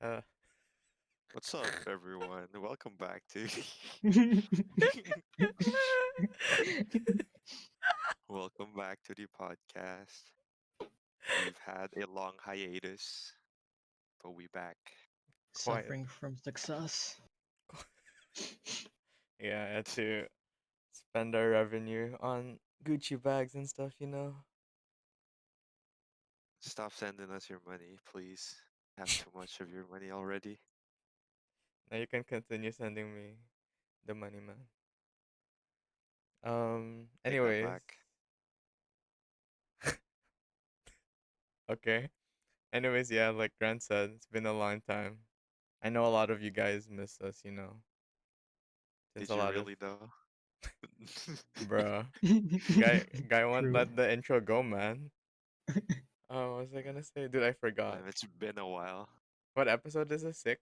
Uh, What's up, everyone? Welcome back to welcome back to the podcast. We've had a long hiatus, but we back. Quiet. Suffering from success. Yeah, I had to spend our revenue on Gucci bags and stuff. Stop sending us your money, please. Have too much of your money already. Now you can continue sending me the money, man. Take that Anyways, back. okay. Anyways, yeah, like Grant said, it's been a long time. I know a lot of you guys miss us, since Did a you lot of really though? bruh. Guy won't True. let the intro go, man. Oh, what was I gonna say? Dude, I forgot. It's been a while. What episode is this? 6?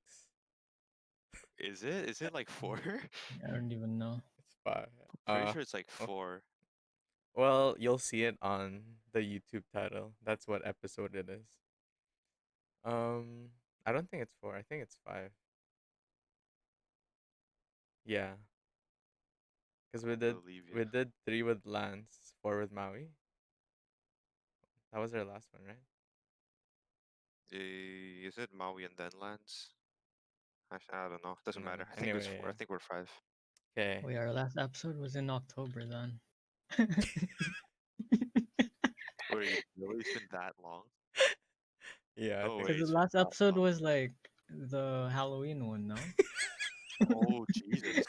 Is it? Is it like four? I don't even know. It's 5. Pretty sure it's like Oh, four. well, you'll see it on the YouTube title. That's what episode it is. Um, I don't think it's 4. I think it's 5. Yeah, because we I did believe you. we did 3 with Lance, 4 with Maui. That was our last one, right? Is it Maui and then Lands? I don't know. Doesn't No. matter. I think it's four. I Anyway, think we're five. okay. Wait, our last episode was in October then. Wait, really? It's been that long? Yeah, I No think. way, Because the it's been last that episode long. was like the Halloween one, no? Oh, Jesus.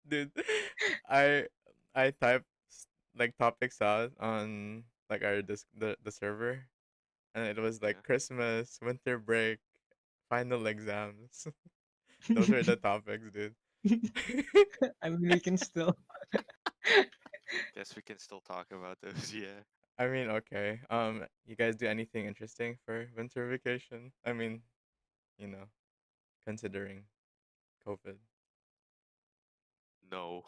Dude, I I typed like topics out on like our the server, and it was like Yeah. Christmas, winter break, final exams. Those are the topics, dude. I mean, we can still. Guess we can still talk about those, yeah. I mean, okay. You guys do anything interesting for winter vacation? I mean, you know, considering COVID. No.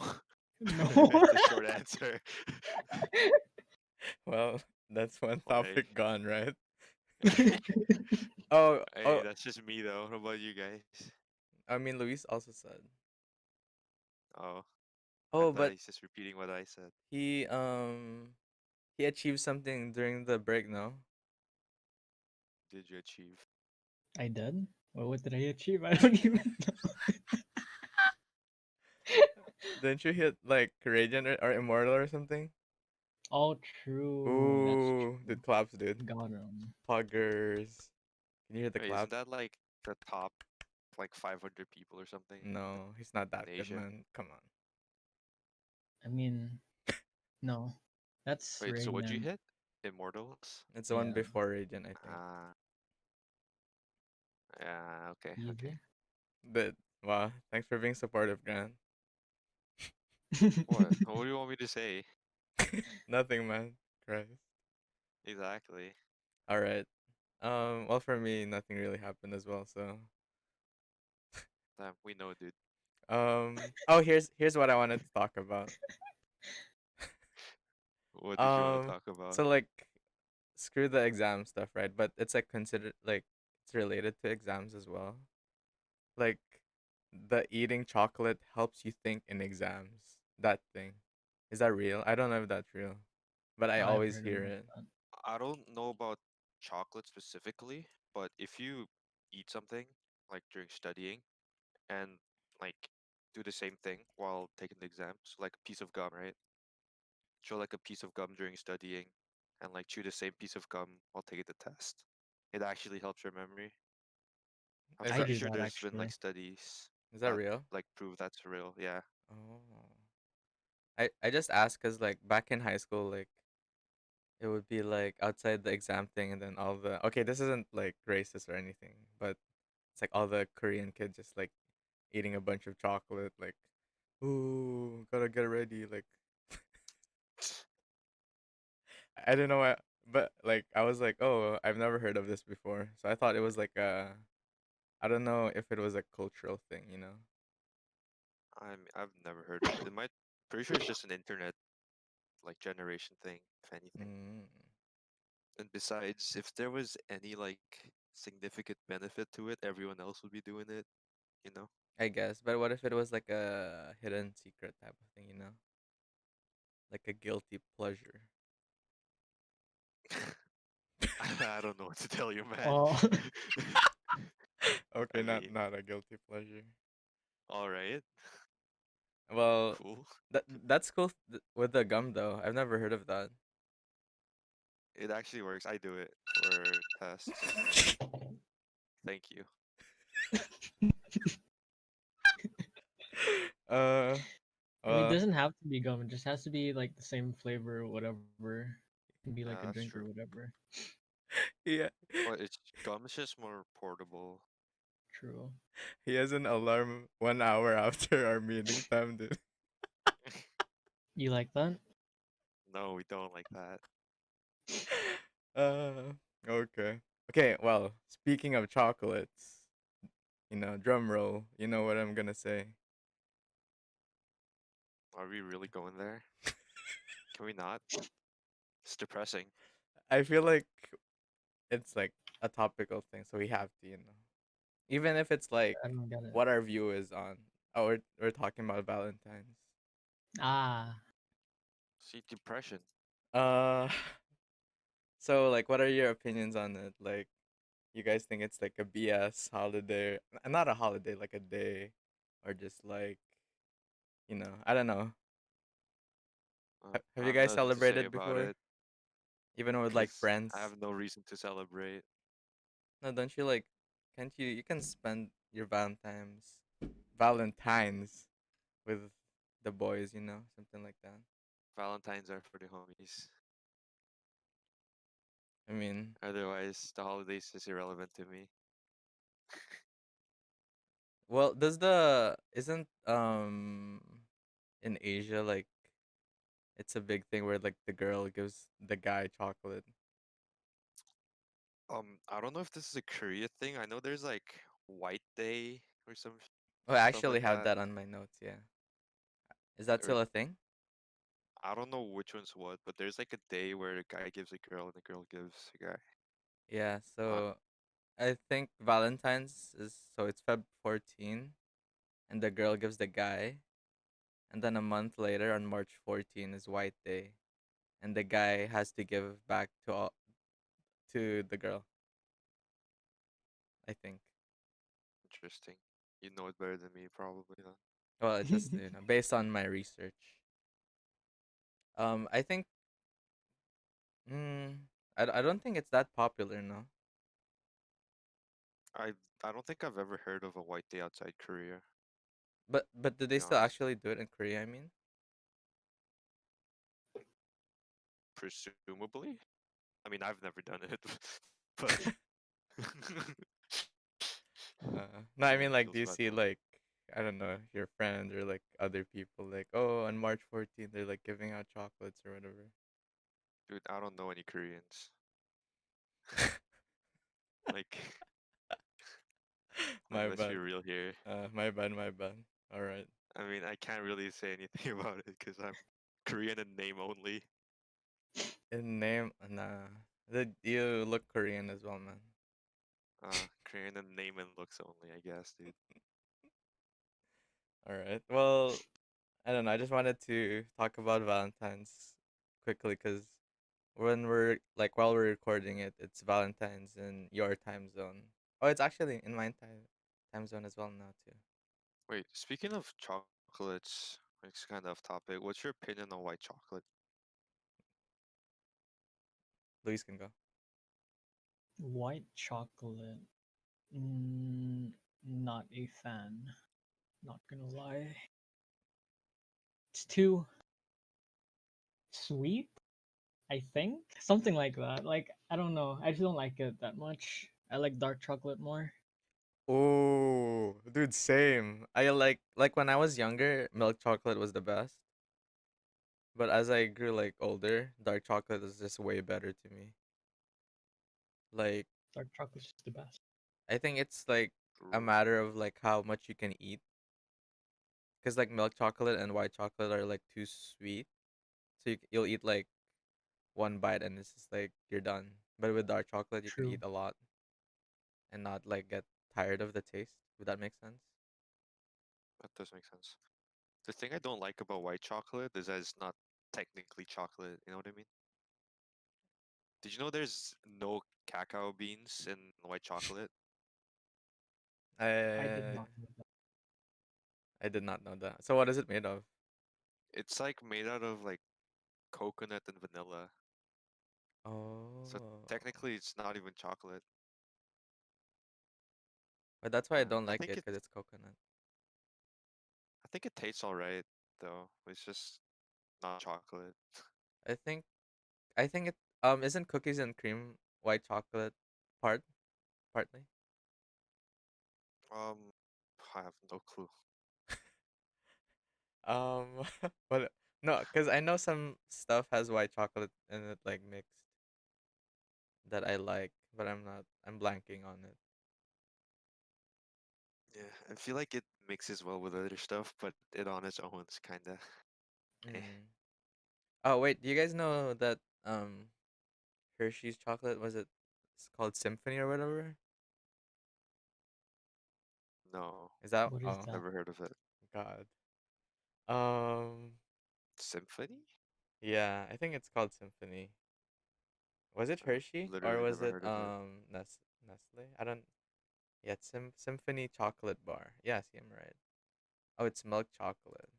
No. That's the short answer. Well, that's one Why? topic gone, right? Hey, Oh, that's just me though. What about you guys? I mean, Luis also said. Oh, I Oh, thought but he's just repeating what I said. he he achieved something during the break, no? Did you achieve? I did? Well, what did I achieve? I don't even know. Didn't you hit like Radiant or Immortal or something? All true. That's Ooh, true. dude, claps, dude. Got Poggers. Can you hear the Wait, isn't claps? that like the top like 500 people or something No, he's not that in good, Asia? man. Come on. I mean, no. That's Wait, so what'd you Radiant. hit? Immortals? It's the one Yeah. before Radiant, I think. Ah, yeah, okay, okay. Easy. But wow, thanks for being supportive, Grant. What? What do you want me to say? Nothing, man. Christ. Exactly. All right. Well, for me, nothing really happened as well. So, We know, dude. oh, here's what I wanted to talk about. What did you want to Um, talk about? so like, screw the exam stuff, right? But it's like considered like it's related to exams as well. Like, the eating chocolate helps you think in exams. That thing, is that real? I don't know if that's real, but I I've always heard hear about it. that. I don't know about chocolate specifically, but if you eat something like during studying and like do the same thing while taking the exam, so like a piece of gum, right? Chew like a piece of gum during studying and like chew the same piece of gum while taking the test. It actually helps your memory. I'm Is I that pretty do sure that there's been like actually. studies is that that real? like prove that's real. Yeah. Oh, I just asked because like back in high school, like it would be like outside the exam thing, and then all the okay, this isn't like racist or anything, but it's like all the Korean kids just like eating a bunch of chocolate, like, ooh, gotta get ready. Like, I didn't know what, but like, I was like, oh, I've never heard of this before. So I thought it was like I don't know if it was a cultural thing. I've never heard of it. It might pretty sure it's just an internet like generation thing, if anything. Mm. And besides, if there was any like significant benefit to it, everyone else would be doing it, you know? I guess. But what if it was like a hidden secret type of thing, you know? Like a guilty pleasure. I don't know what to tell you, man. Oh, Okay, I not mean, not a guilty pleasure. all right, Well, cool. that's cool with the gum though. I've never heard of that. It actually works. I do it for tests. Thank you. uh, I mean, it uh, doesn't have to be gum. It just has to be like the same flavor or whatever. It can be like a Yeah, drink that's or true. whatever. yeah. But it's gum is just more portable. True. He has an alarm 1 hour after our meeting time, dude. You like that? No, we don't like that. Uh, okay. Okay, well, speaking of chocolates, drum roll, you know what I'm gonna say. Are we really going there? Can we not? It's depressing. I feel like it's like a topical thing, so we have to, even if it's like I don't get it. what our view is on. Oh, we're talking about Valentine's. Ah, See, depression. Uh, so like, what are your opinions on it? Like, you guys think it's like a BS holiday, not a holiday, like a day, or just like, I don't know. Have I you have guys nothing to say celebrated about before, it even with like because I friends? have no reason to celebrate. No, don't you like? Can't you? You can spend your Valentines with the boys, something like that. Valentines are for the homies. I mean, Otherwise, the holidays is irrelevant to me. well, does the isn't in Asia like it's a big thing where like the girl gives the guy chocolate. I don't know if this is a Korea thing. I know there's like White Day or some Oh, I stuff actually like have that. that on my notes. Yeah, is that Or still a thing? I don't know which one's what, but there's like a day where a guy gives a girl and a girl gives a guy. Yeah. Uh, So I think Valentine's is so it's Feb 14, and the girl gives the guy, and then a month later on March 14 is White Day, and the guy has to give back to the girl. I think. interesting. You know it better than me, probably. Then. Well, it's just based on my research. I think. Mm, I don't think it's that popular, no. I I don't think I've ever heard of a White Day outside Korea. But do To they be still honest, actually do it in Korea? I mean, presumably. I mean, I've never done it, but no, I yeah, mean it like, do feels you bad see now. like I don't know your friends or like other people like on March 14th they're like giving out chocolates or whatever. Dude, I don't know any Koreans. Like, My let's be bad. real here. My bad. My bad. All right. I mean, I can't really say anything about it because I'm Korean in name only. In name, nah. You look Korean as well, man. Korean in name and looks only, I guess, dude. All right. Well, I don't know. I just wanted to talk about Valentine's quickly because when we're like while we're recording it, it's Valentine's in your time zone. Oh, it's actually in my time zone as well now too. Wait, speaking of chocolates, it's kind of off topic. What's your opinion on white chocolate? Luis can go. white chocolate. Mm, not a fan. Not gonna lie. It's too sweet, I think. Something like that. Like, I don't know. I just don't like it that much. I like dark chocolate more. Oh, dude, same. I like when I was younger, milk chocolate was the best. But as I grew like older, dark chocolate is just way better to me. Like Dark chocolate's just the best. I think it's like a True. matter of like how much you can eat. Cause like milk chocolate and white chocolate are like too sweet, so you'll eat like one bite and it's just like you're done. But with dark chocolate, you can True. eat a lot. and not like get tired of the taste. Would that make sense? That does make sense. The thing I don't like about white chocolate is that it's not technically chocolate. You know what I mean? Did you know there's no cacao beans in white chocolate? I did I not know that. I did not know that. So what is it made of? It's like made out of like coconut and vanilla. So Oh, technically, it's not even chocolate. but that's why I Yeah, don't like it because it's coconut. I think it tastes alright though. It's just not chocolate. I think I think it isn't cookies and cream white chocolate part partly. Um, I have no clue. Um, but no, because I know some stuff has white chocolate in it, like mixed, that I like, but I'm blanking on it. Yeah, I feel like it mixes well with other stuff, but it on its own is kinda eh. Mm. Oh wait, do you guys know that Hershey's chocolate, was it? It's called Symphony or whatever. No, Is that? What is Oh that? never heard of it. God. Um. Symphony? Yeah, I think it's called Symphony. Was it I've Hershey or literally was never it heard of it. Nestle? I don't. Yeah, it's Symphony chocolate bar. Yeah, see, I'm right. Oh, it's milk chocolate.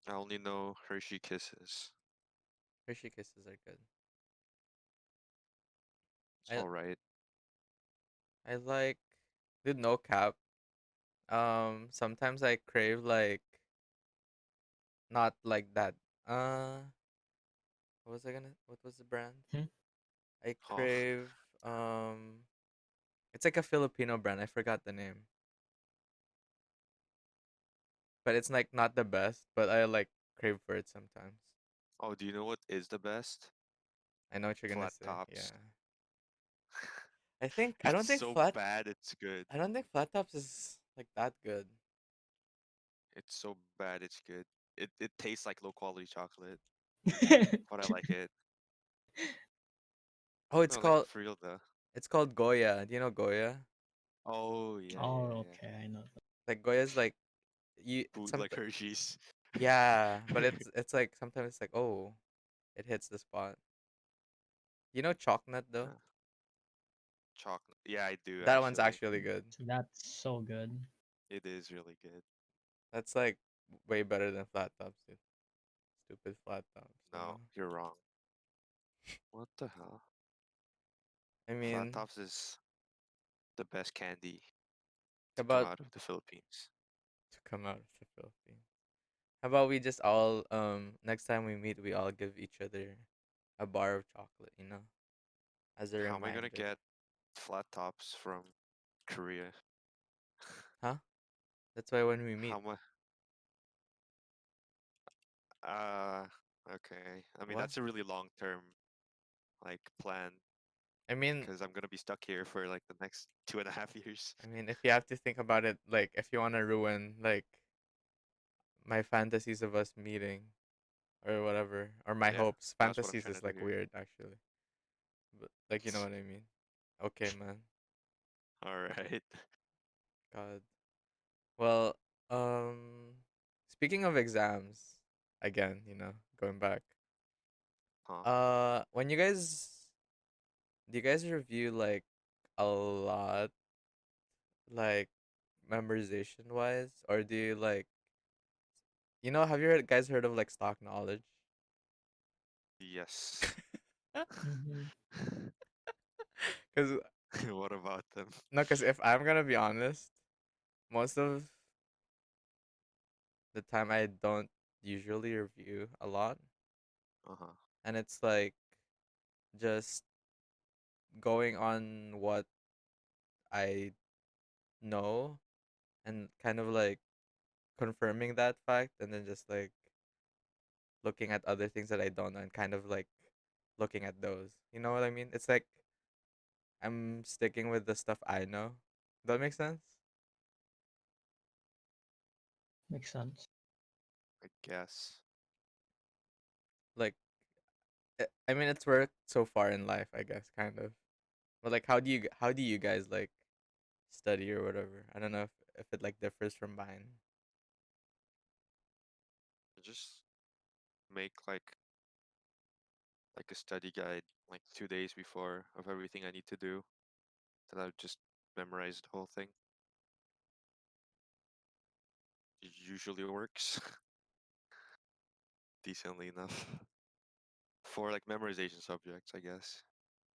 I only know Hershey Kisses. Hershey Kisses are good. It's I alright. I like, dude, no cap. Sometimes I crave like not like that. Uh, what was the brand? Hmm? I Huh? crave um, it's like a Filipino brand. I forgot the name, but it's like not the best. But I like crave for it sometimes. Oh, do you know what is the best? I know what you're gonna Flat say. Yeah. tops. I It's don't think so bad, it's good. flat tops is like that good. It's so bad, it's good. It tastes like low quality chocolate, but I like it. Oh, No, like for real though. it's called Goya. Do you know Goya? Oh yeah, yeah, Oh, yeah. okay, I know that. Like Goya's like, you it's Food some like Hershey's. yeah, but it's like sometimes it's like, oh, it hits the spot. You know Chocolate though? Yeah. Chocolate. Yeah, I do That one's actually. actually good. That's so good. It is really good. That's like way better than flat tops, dude. Stupid flat tops, you No, know. you're wrong. What the hell? I Flat mean, tops is the best candy to come about out of the Philippines. to come out of the Philippines. How about we just all next time we meet, we all give each other a bar of chocolate, you know, as a How am I gonna reminder. get flat tops from Korea? Huh? That's why when we How meet, am Uh, okay. I mean, what? that's a really long term like plan I mean, because I'm gonna be stuck here for like the next 2.5 years. I mean, if you have to think about it, like if you want to ruin like my fantasies of us meeting or whatever, or my Yeah, hopes. that's what I'm Fantasies trying is to do like here. weird actually, but like you know what I mean. Okay, man. All right. God. Well, speaking of exams, again, going back. Huh? When you guys do you guys review like a lot, like memorization wise, or do you like have guys heard of like stock knowledge? Yes. Hmm. Because What about them? no, because if I'm gonna be honest, most of the time I don't usually review a lot, Uh-huh. and it's like just going on what I know and kind of like confirming that fact, and then just like looking at other things that I don't know and kind of like looking at those. You know what I mean? It's like I'm sticking with the stuff I know. Does that make sense? Makes sense. I guess. Like, I mean, it's worked so far in life, I guess, kind of. But like, how do you guys like study or whatever? I don't know if it like differs from mine. Just make like a study guide like 2 days before of everything I need to do. Then I would just memorize the whole thing. It usually works decently enough for like memorization subjects, I guess.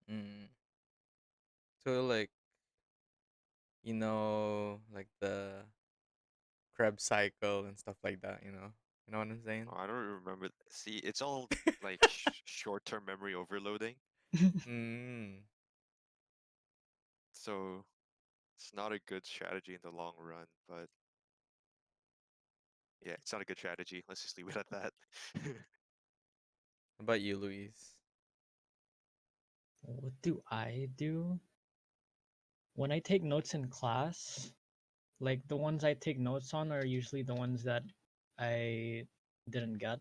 Mm. So like like the Krebs cycle and stuff like that. You know what I'm saying? Oh, I don't remember. See, it's all like short-term memory overloading, Mm. so it's not a good strategy in the long run. But yeah, it's not a good strategy. Let's just leave it at that. How about you, Luis? What do I do? When I take notes in class, like the ones I take notes on are usually the ones that I didn't get.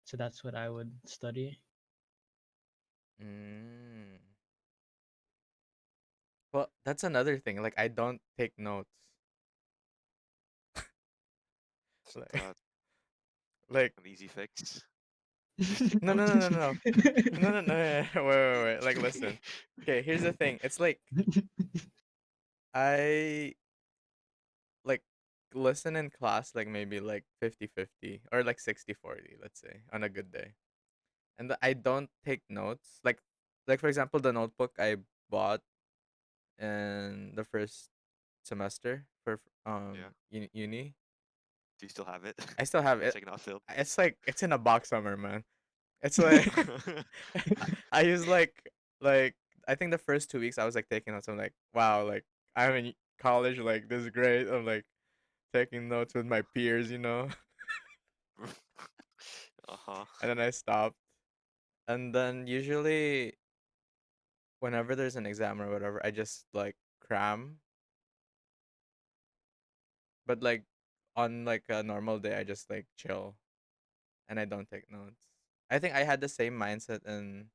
So that's what I would study. Mm. Well, that's another thing. Like, I don't take notes. Isn't Like, that like an easy fix? Just take no, no, notes. no, no, no, no, no, no, no, no. Wait. Like, listen. Okay, here's the thing. It's like I like listen in class like maybe like 50-50 or like 60-40, let's say, on a good day. And I don't take notes. Like for example, the notebook I bought in the first semester for Yeah. uni. Do you still have it? I still have Or it's it. like not filled? It's like it's in a box somewhere, man. It's like I use like I think the first 2 weeks I was like taking notes. I'm like, wow, like I'm in college, like this is great. I'm like taking notes with my peers. Uh-huh. And then I stopped. And then usually whenever there's an exam or whatever, I just like cram. But like on like a normal day, I just like chill and I don't take notes. I think I had the same mindset in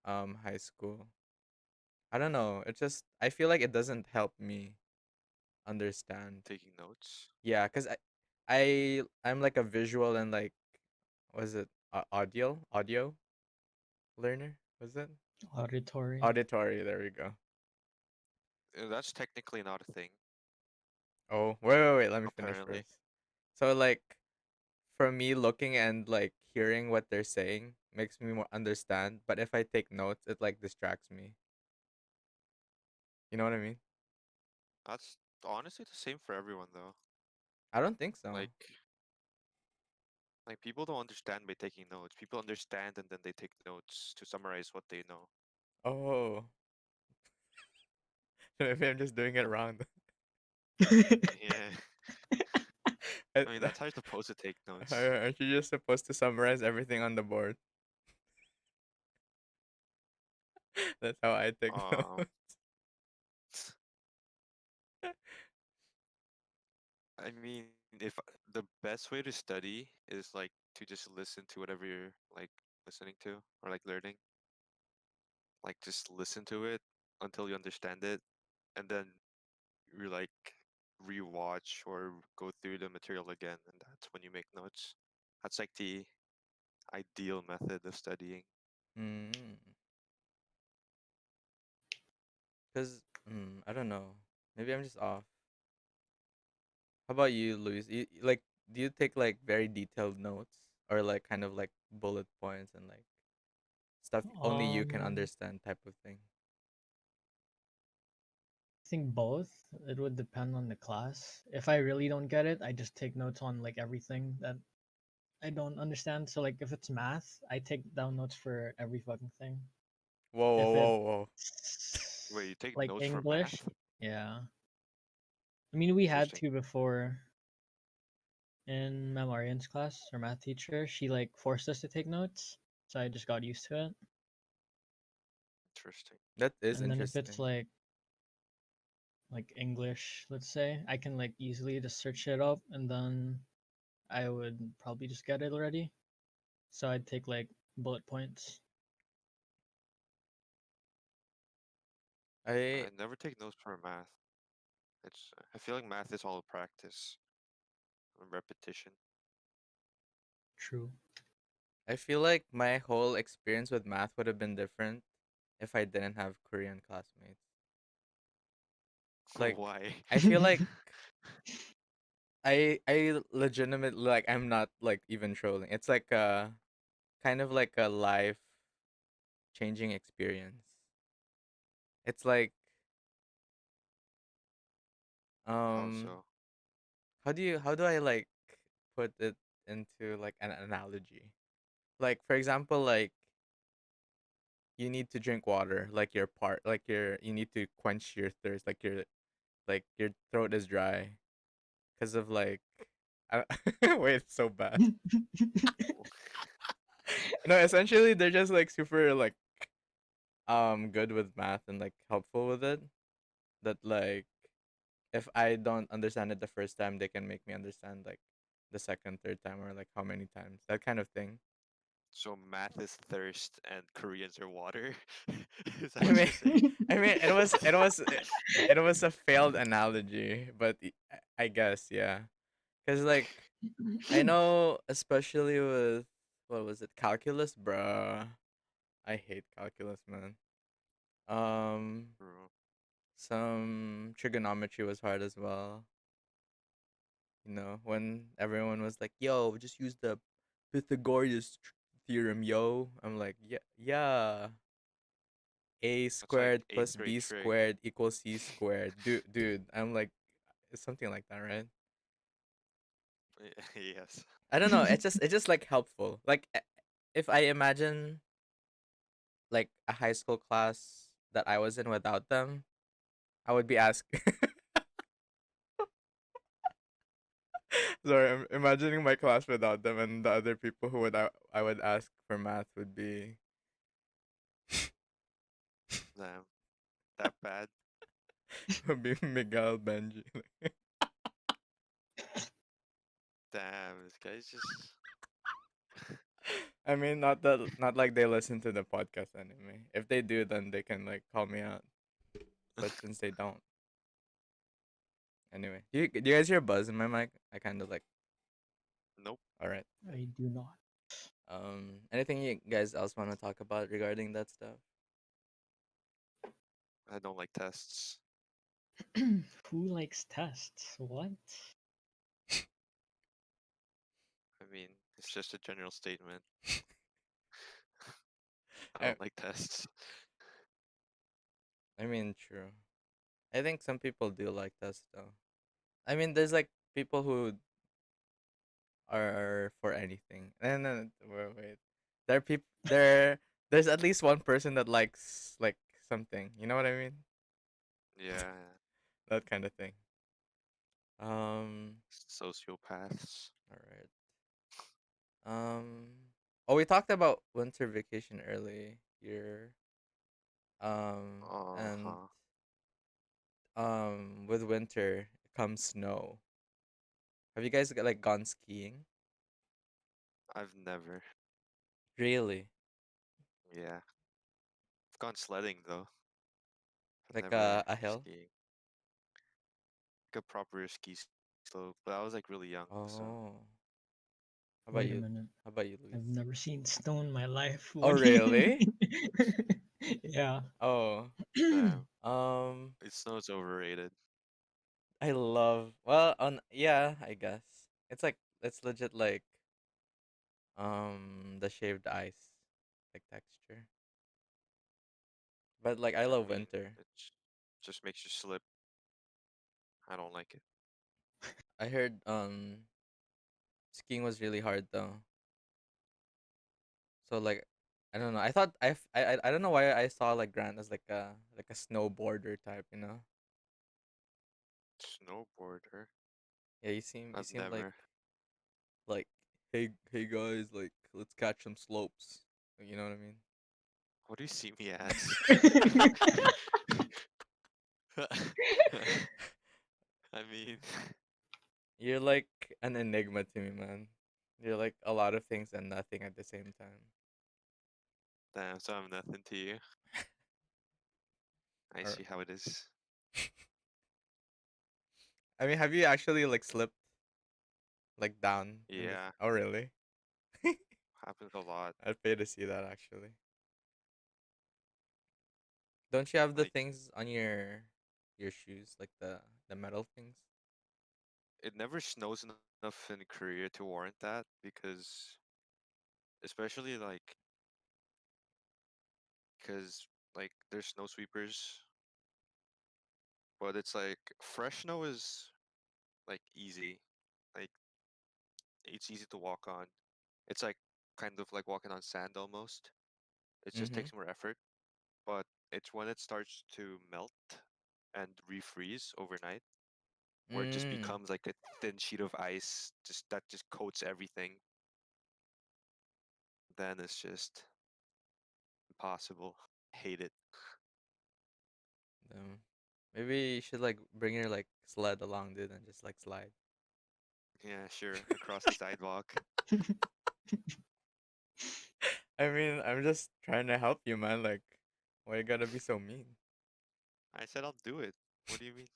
high school. I don't know. It just I feel like it doesn't help me understand. Taking notes. Yeah, cuz I'm like a visual and like was it audio learner? Was it? Auditory. Auditory, there we go. That's technically not a thing, Oh, wait, let me finish apparently. first. So like for me looking and like hearing what they're saying makes me more understand, but if I take notes, it like distracts me. You know what I mean? That's honestly the same for everyone though. I don't think so. Like people don't understand by taking notes. People understand and then they take notes to summarize what they know. Oh, maybe I'm just doing it wrong. Yeah. I- I mean, that's how you're supposed to take notes. Aren't you just supposed to summarize everything on the board? That's how I take Um, notes. I mean, if the best way to study is like to just listen to whatever you're like listening to or like learning, like just listen to it until you understand it, and then you like rewatch or go through the material again, and that's when you make notes. That's like the ideal method of studying. Mm. Cause I don't know. Maybe I'm just off. How about you, Luis? Like, do you take like very detailed notes or like kind of like bullet points and like stuff only you can Um, understand type of thing? I think both. It would depend on the class. If I really don't get it, I just take notes on like everything that I don't understand. So like if it's math, I take down notes for every fucking thing. Whoa, If whoa. Wait, you it's take like notes for English, math? yeah. I mean, we had Interesting. to before in Memorian's class, our math teacher. She like forced us to take notes, so I just got used to it. Interesting. That is And then if it's interesting. like English, let's say, I can like easily just search it up, and then I would probably just get it already. So I'd take like bullet points. I I never take notes for math. I feel like math is all practice and repetition. True. I feel like my whole experience with math would have been different if I didn't have Korean classmates. Like Why? I feel like I legitimately like I'm not like even trolling. It's like a kind of like a life changing experience. It's like How um so? how do I like put it into like an analogy? Like for example, like you need to drink water, like your part, like you need to quench your thirst, like your throat is dry because of like I, wait, it's so bad. No, essentially they're just like super like good with math and like helpful with it. That like if I don't understand it the first time, they can make me understand like the second, third time, or like how many times. That kind of thing. So math is thirst and Koreans are water? Is that I what mean, you're saying? I mean, it was a failed analogy, but I guess yeah, because like I know, especially with what was it, calculus, bruh. I hate calculus, man. Um, True. some trigonometry was hard as well. You know, when everyone was like, "Yo, just use the Pythagoras theorem, yo." I'm like, "Yeah, yeah. A That's like squared eighth plus grade B trig. squared equals C squared." Dude, I'm like, it's something like that, right? Yes. I don't know. It's just like helpful. Like if I imagine like a high school class that I was in without them, I would be asked. Sorry, I'm imagining my class without them, and the other people who I would ask for math would be Damn. That bad? would be Miguel, Benji. Damn, this guy's just I mean, not like they listen to the podcast anyway. If they do, then they can like call me out. But since they don't, anyway, do you guys hear a buzz in my mic? I kind of like. nope. All right. I do not. Anything you guys else want to talk about regarding that stuff? I don't like tests. Who likes tests? What? I mean, it's just a general statement. I I don't like tests. I mean, true. I think some people do like that though. I mean, there's like people who are for anything. And then wait. There are people there's at least one person that likes like something. You know what I mean? Yeah, That kind of thing. Um sociopaths. all right. Um oh, we talked about winter vacation early here. And Uh-huh. with winter comes snow. Have you guys like gone skiing? I've never. Really? Yeah. I've gone sledding though. I've Like never a hill? skiing. Like a proper slope, but I was like really young, so Oh. How about Wait a you? minute. How about you, Luis? I've never seen snow in my life. Oh, What do really? you Yeah. Oh. damn. Um It snow's overrated. I love well on yeah, I guess. It's like it's legit like the shaved ice like texture. But like I I love mean, winter. it just makes you slip. I don't like it. I heard skiing was really hard though. So like I don't know. I thought I don't know why I saw like Grant as like a snowboarder type, you know? Snowboarder? Yeah, you I've seem never. like hey guys, like let's catch some slopes. Like, you know what I mean? What do you see me as? I mean, You're like an enigma to me, man. You're like a lot of things and nothing at the same time. damn, so I'm nothing to you. I Or see how it is. I mean, have you actually like slipped like down in this? Yeah, Oh, really? happens a lot. I'd pay to see that actually. Don't you have the Like things on your shoes, like the metal things? it never snows enough in Korea to warrant that because especially because like there's snow sweepers, but it's like fresh snow is like easy. Like it's easy to walk on. It's like kind of like walking on sand almost. It just Mm-hmm. takes more effort, but it's when it starts to melt and refreeze overnight where it just Mm. becomes like a thin sheet of ice just that just coats everything. Then it's just impossible. Hate it. Damn. Maybe you should like bring your like sled along, dude, and just like slide. Yeah, sure. Across the sidewalk. I mean, I'm just trying to help you, man. Like, why you gotta be so mean? I said I'll do it. What do you mean?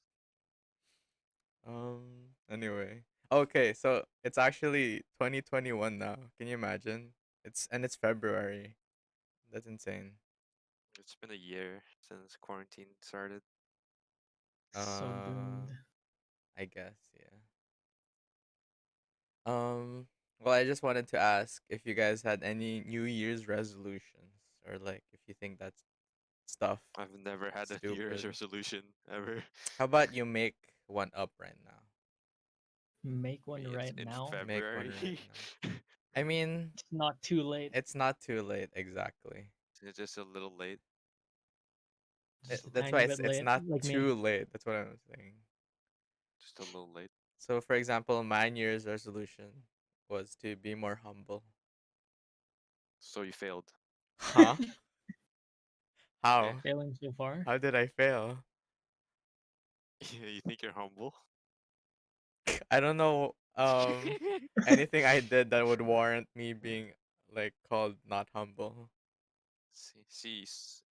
Anyway. Okay, so it's actually 2021 now. Can you imagine? It's February. That's insane. It's been a year since quarantine started. So Uh, doomed. I guess, yeah. Um, well, I just wanted to ask if you guys had any New Year's resolutions or like if you think that's stuff I've never had a New Year's stupid. resolution ever. How about you make one up right now? Make one It's right in now. Make one February. right now. I mean, It's not too late. it's not too late exactly. It's just a little late. Just a That's tiny why bit it's late, not like me. too late. That's what I'm saying. Just a little late. So, for example, my New Year's resolution was to be more humble. So you failed. Huh? Yeah. How? Failing so far. How did I fail? You think you're humble? I don't know anything I did that would warrant me being like called not humble.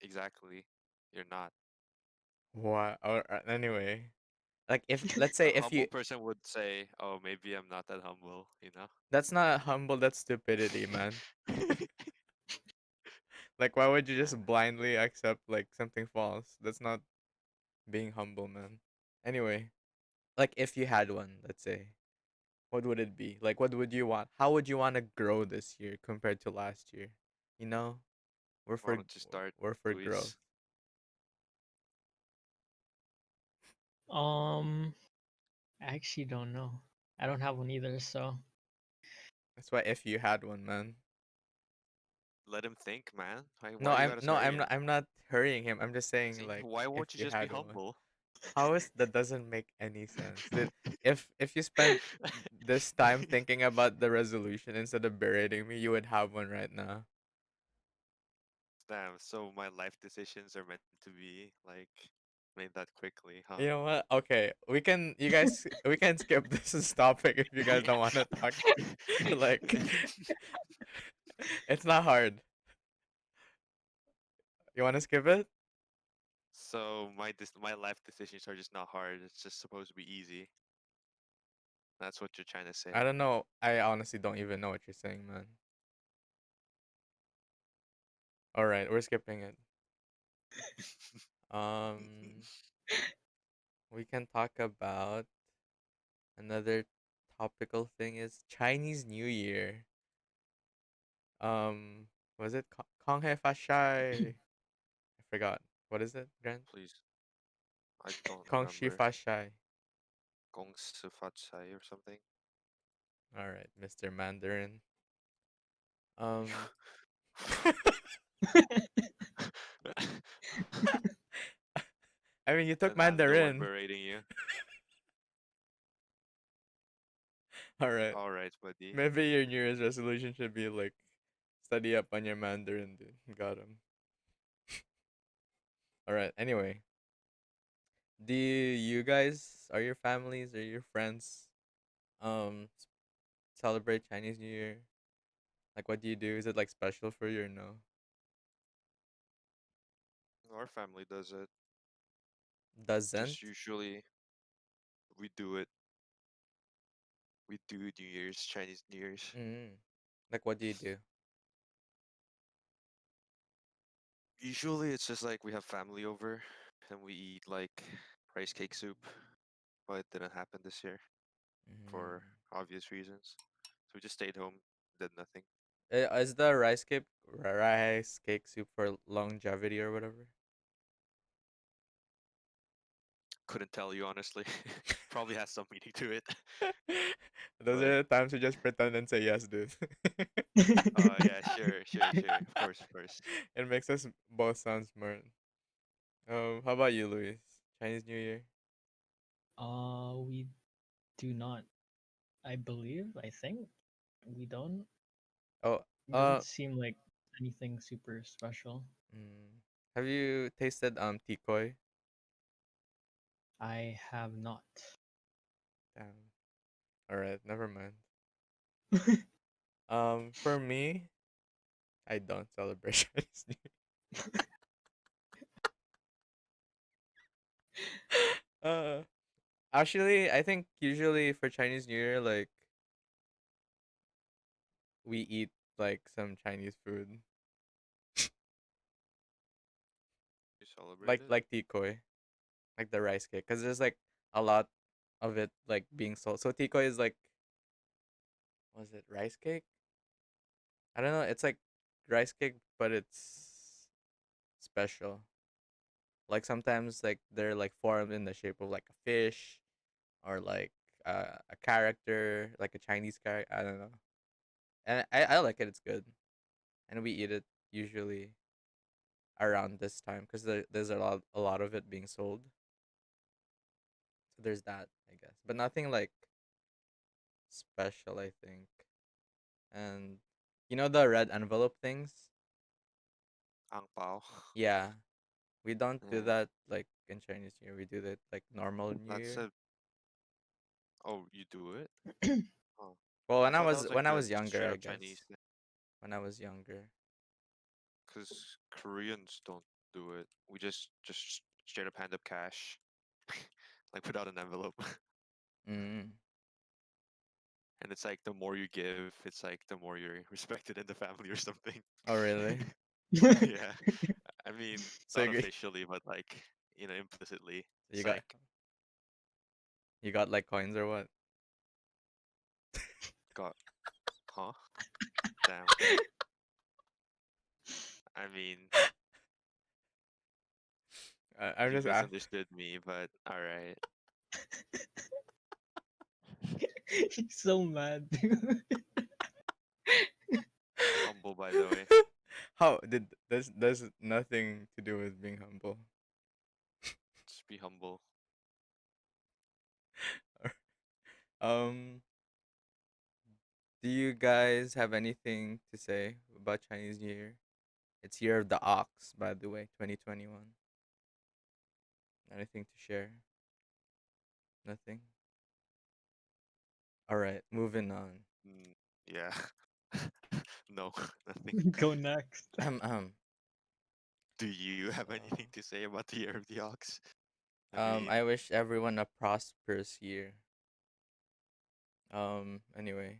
Exactly. You're not. What? Or anyway, like if let's say A if you humble person would say, "Oh, maybe I'm not that humble," you know? that's not humble, that's stupidity, man. Like why would you just blindly accept like something false? That's not being humble, man. Anyway, like if you had one, let's say, what would it be? Like what would you want? How would you want to grow this year compared to last year? You know? We're Why for don't you start, we're for growth. Luis? Um, I actually don't know. I don't have one either, so That's why if you had one, man. Let him think, man. No, Why you gotta hurry him? I'm not hurrying him. I'm just saying See, like why if won't you you just be had one. humble? How is that doesn't make any sense. If you spent this time thinking about the resolution instead of berating me, you would have one right now. Damn, so my life decisions are meant to be like made that quickly, huh? You know what? Okay, we can skip this topic if you guys don't want to talk. Like it's not hard. You want to skip it? So my life decisions are just not hard. It's just supposed to be easy. That's what you're trying to I say. don't know. I honestly don't even know what you're saying, man. All right, we're skipping it. Um, we can talk about another topical thing is Chinese New Year. Was it Kong He Fa Shai? I forgot. What is it, Grant? Please, I don't Kong Shi remember. Fa Shai. Gong Sifatsai or something. All right, Mr. Mandarin. Um, I mean, you took And I'm the one Mandarin. berating you. All right. All right, buddy. Maybe your New Year's resolution should be like study up on your Mandarin, dude. Got him. All right. Anyway, do you guys or your families or your friends celebrate Chinese New Year? Like, what do you do? Is it like special for you or no? Our family does it. Just Doesn't? usually we do it. We do New Year's, Chinese New Year's. Mm. Like, what do you do? Usually it's just like we have family over and we eat like rice cake soup, but it didn't happen this year Mm. for obvious reasons. So we just stayed home, did nothing. Is the rice cake soup for longevity or whatever? Couldn't tell you honestly. Probably has some meaning to it. Those But are the times you just pretend and say yes, dude. yeah, sure, sure, sure. Of course, of course. It makes us both sound smart. How about you, Luis? Chinese New Year? We do not. I believe. I think we don't. Oh, It uh, doesn't seem like anything super special. mm, have you tasted tikoy? I have not. Damn. All right, never mind. For me, I don't celebrate Chinese New Year. Actually, I think usually for Chinese New Year, like we eat like some Chinese food, You celebrate it? like tikoy, like the rice cake, because there's like a lot of it like being sold. So tikoy is like, was it rice cake? I don't know. It's like rice cake, but it's special. Like sometimes like they're like formed in the shape of like a fish or like a character, like a Chinese character. I don't know, and I like it. It's good, and we eat it usually around this time because there's a lot of it being sold. So there's that, I guess, but nothing like special, I think. And the red envelope things? Ang pao. Yeah, we don't do Yeah. that like in Chinese New Year. We do that like normal New That's Year. a Oh, you do it? Oh. Well, I when I thought that was was when like I a was younger, straight I up guess. Chinese. When I was younger. Because Koreans don't do it. We just straight up hand up cash, like without an envelope. Mm. And it's like the more you give, it's like the more you're respected in the family or something. Oh, really? Yeah, I mean So not you officially, but like implicitly, you it's got like you got like coins or what? got huh? Damn. I mean, I'm you just asking. misunderstood me, but all right. He's so mad, dude. Humble, by the way. How did there's nothing to do with being humble. Just be humble. um, do you guys have anything to say about Chinese New Year? It's Year of the Ox, by the way, 2021. Anything to share? Nothing? All right, moving on. Mm, yeah. No, nothing. Go next. Do you have So, anything to say about the Year of the Ox? I mean, I wish everyone a prosperous year. Anyway,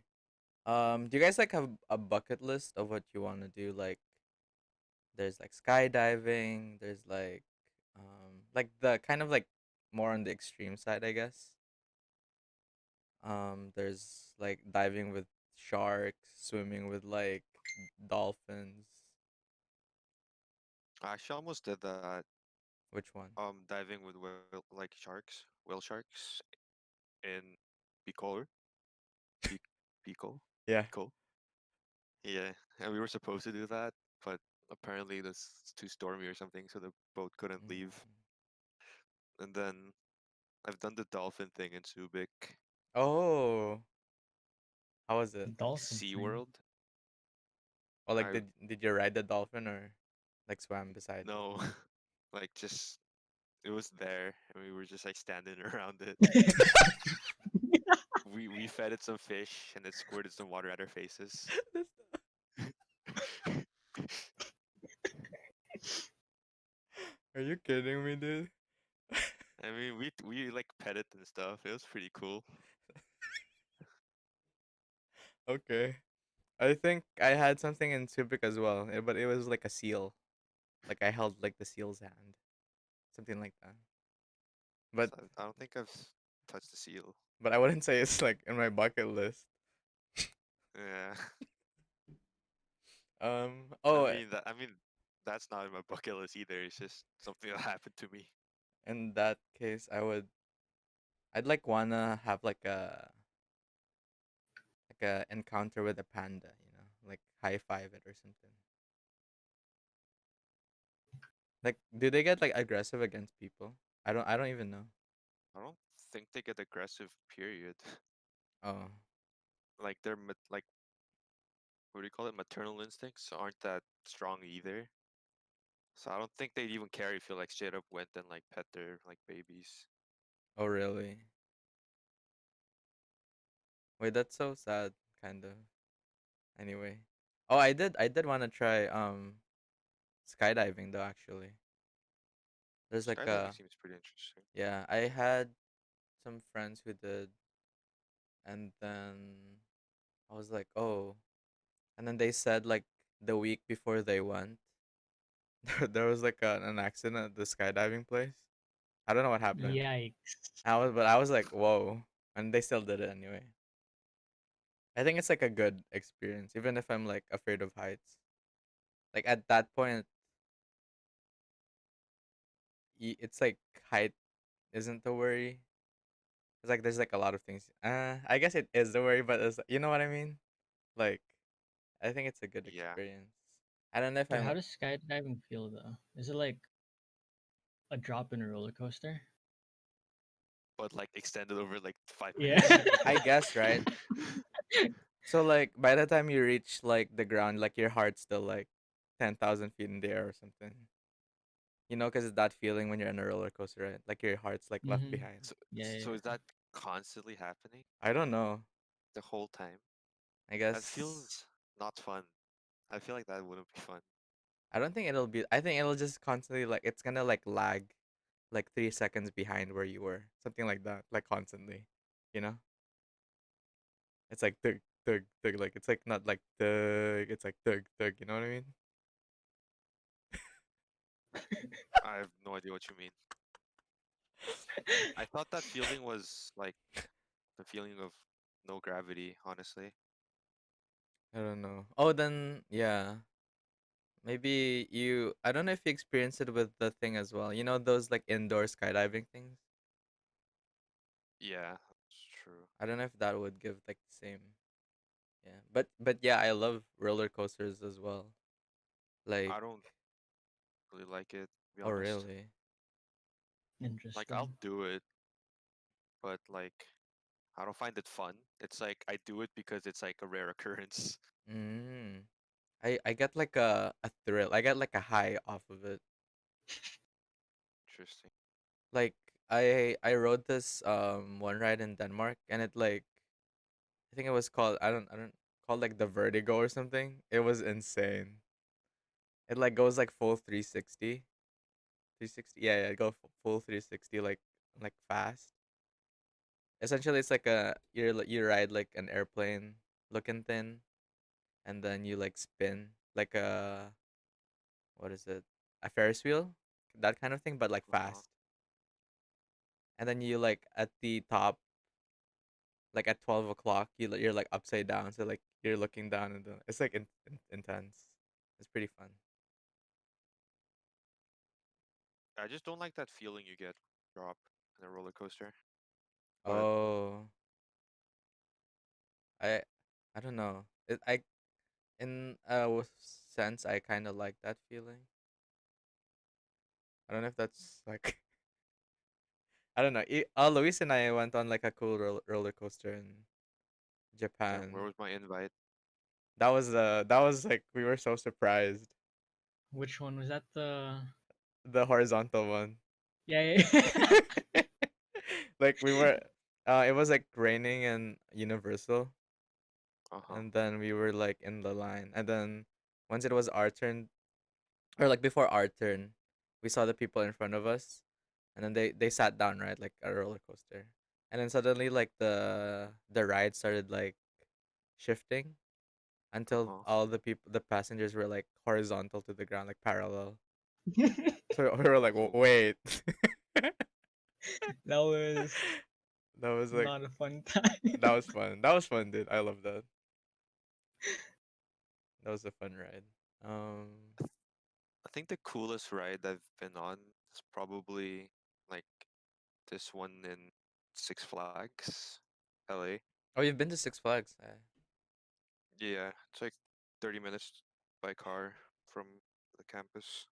do you guys like have a bucket list of what you want to do? Like, there's like skydiving. There's like the kind of like more on the extreme side, I guess. There's like diving with sharks, swimming with like dolphins. I actually almost did that. Which one? Diving with like sharks, whale sharks in Bicol, Bic Bicol, Yeah. Bicol. Yeah, and we were supposed to do that, but apparently this too stormy or something, so the boat couldn't leave. Mm. And then I've done the dolphin thing in Subic, Oh, how was it? like Dolphin thing. SeaWorld. Or like I did you ride the dolphin or like swam beside it? no, like just it was there, and we were just like standing around it. We fed it some fish, and it squirted some water at our faces. That's Are you kidding me, dude? I mean, we like pet it and stuff. It was pretty cool. Okay. I think I had something in Subic as well, but it was like a seal. Like I held like the seal's hand, something like that. But So I don't think I've touched the seal. I wouldn't say it's like in my bucket list. Yeah. Oh, I mean that's not in my bucket list either. It's just something that happened to me. in that case, I'd like wanna have like a encounter with a panda, like high five it or something. Like, do they get like aggressive against people? I don't even know. I don't think they get aggressive. Period. Oh, Like like what do you call it? Maternal instincts aren't that strong either. So I don't think they'd even care if you like straight up went and like pet their like babies. oh really? Wait, that's so sad, kind of. Anyway, oh, I did want to try skydiving though. Actually, there's like Skydiving seems pretty interesting. yeah, I had some friends who did, and then I was like, oh, and then they said like the week before they went, there was like an accident at the skydiving place. I don't know what happened. Yikes. But I was like, whoa, and they still did it anyway. I think it's like a good experience, even if I'm like afraid of heights. Like at that point, it's like height isn't the worry. It's like there's like a lot of things. I guess it is the worry, but you know what I mean. Like I think it's a good Yeah, experience. I don't know if So I'm. how does skydiving feel though? Is it like a drop in a roller coaster? but like extended over like 5 minutes. Yeah. I guess right. So like by the time you reach like the ground, like your heart's still like 10,000 feet in the air or something. Because it's that feeling when you're in a roller coaster, right? Like your heart's like left Mm-hmm. behind. So, Yeah, so yeah. is that constantly happening I don't know. the whole time? I That guess feels not fun. I feel like that wouldn't be fun. I don't think it'll be. I think it'll just constantly like it's gonna like lag, like 3 seconds behind where you were, something like that, like constantly. You know, it's like tug tug tug. Like it's like not like tug. It's like tug tug. You know what I mean? I have no idea what you mean. I thought that feeling was like the feeling of no gravity, honestly. I don't know. Oh, then yeah. Maybe you. I don't know if you experienced it with the thing as well. You know those like indoor skydiving things. Yeah, that's true. I don't know if that would give like the same. Yeah, but yeah, I love roller coasters as well. Like, I don't really like it, to be oh honest. really? Like I'll Interesting. do it, but like I don't find it fun. It's like I do it because it's like a rare occurrence. Mm. I get like a thrill. I get like a high off of it. Interesting. Like I rode this one ride in Denmark, and it like I think it was called I don't called like the Vertigo or something. It was insane. It like goes like full 360. 360. Yeah, yeah, go full 360 like fast. Essentially it's like you ride like an airplane looking thing, and then you like spin like a what is it? A Ferris wheel? That kind of thing, but like Uh-huh. fast. And then you like at the top, like at 12 o'clock, you're like upside down, so like you're looking down, and it's like intense. It's pretty fun. I just don't like that feeling you get drop in a roller coaster. But Oh, I I don't know. In a sense I kind of like that feeling. I don't know if that's like I don't know. Luis and I went on like a cool roller coaster in damn, where Japan. was my invite? That was like we were so surprised. Which one was that? The The horizontal one. yeah, yeah. Like we were it was like raining in Universal, Uh-huh. and then we were like in the line, and then once it was our turn, or like before our turn, we saw the people in front of us, and then they sat down, right, like a roller coaster, and then suddenly like the ride started like shifting until Uh-huh. all the passengers were like horizontal to the ground, like parallel. So we were like, Oh. Wait." That was That was like not a fun time. that was fun. That was fun, dude. I love that. That was a fun ride. Um, I think the coolest ride I've been on is probably like this one in Six Flags, LA. oh, you've been to Six Flags? Yeah, it's like 30 minutes by car from the campus.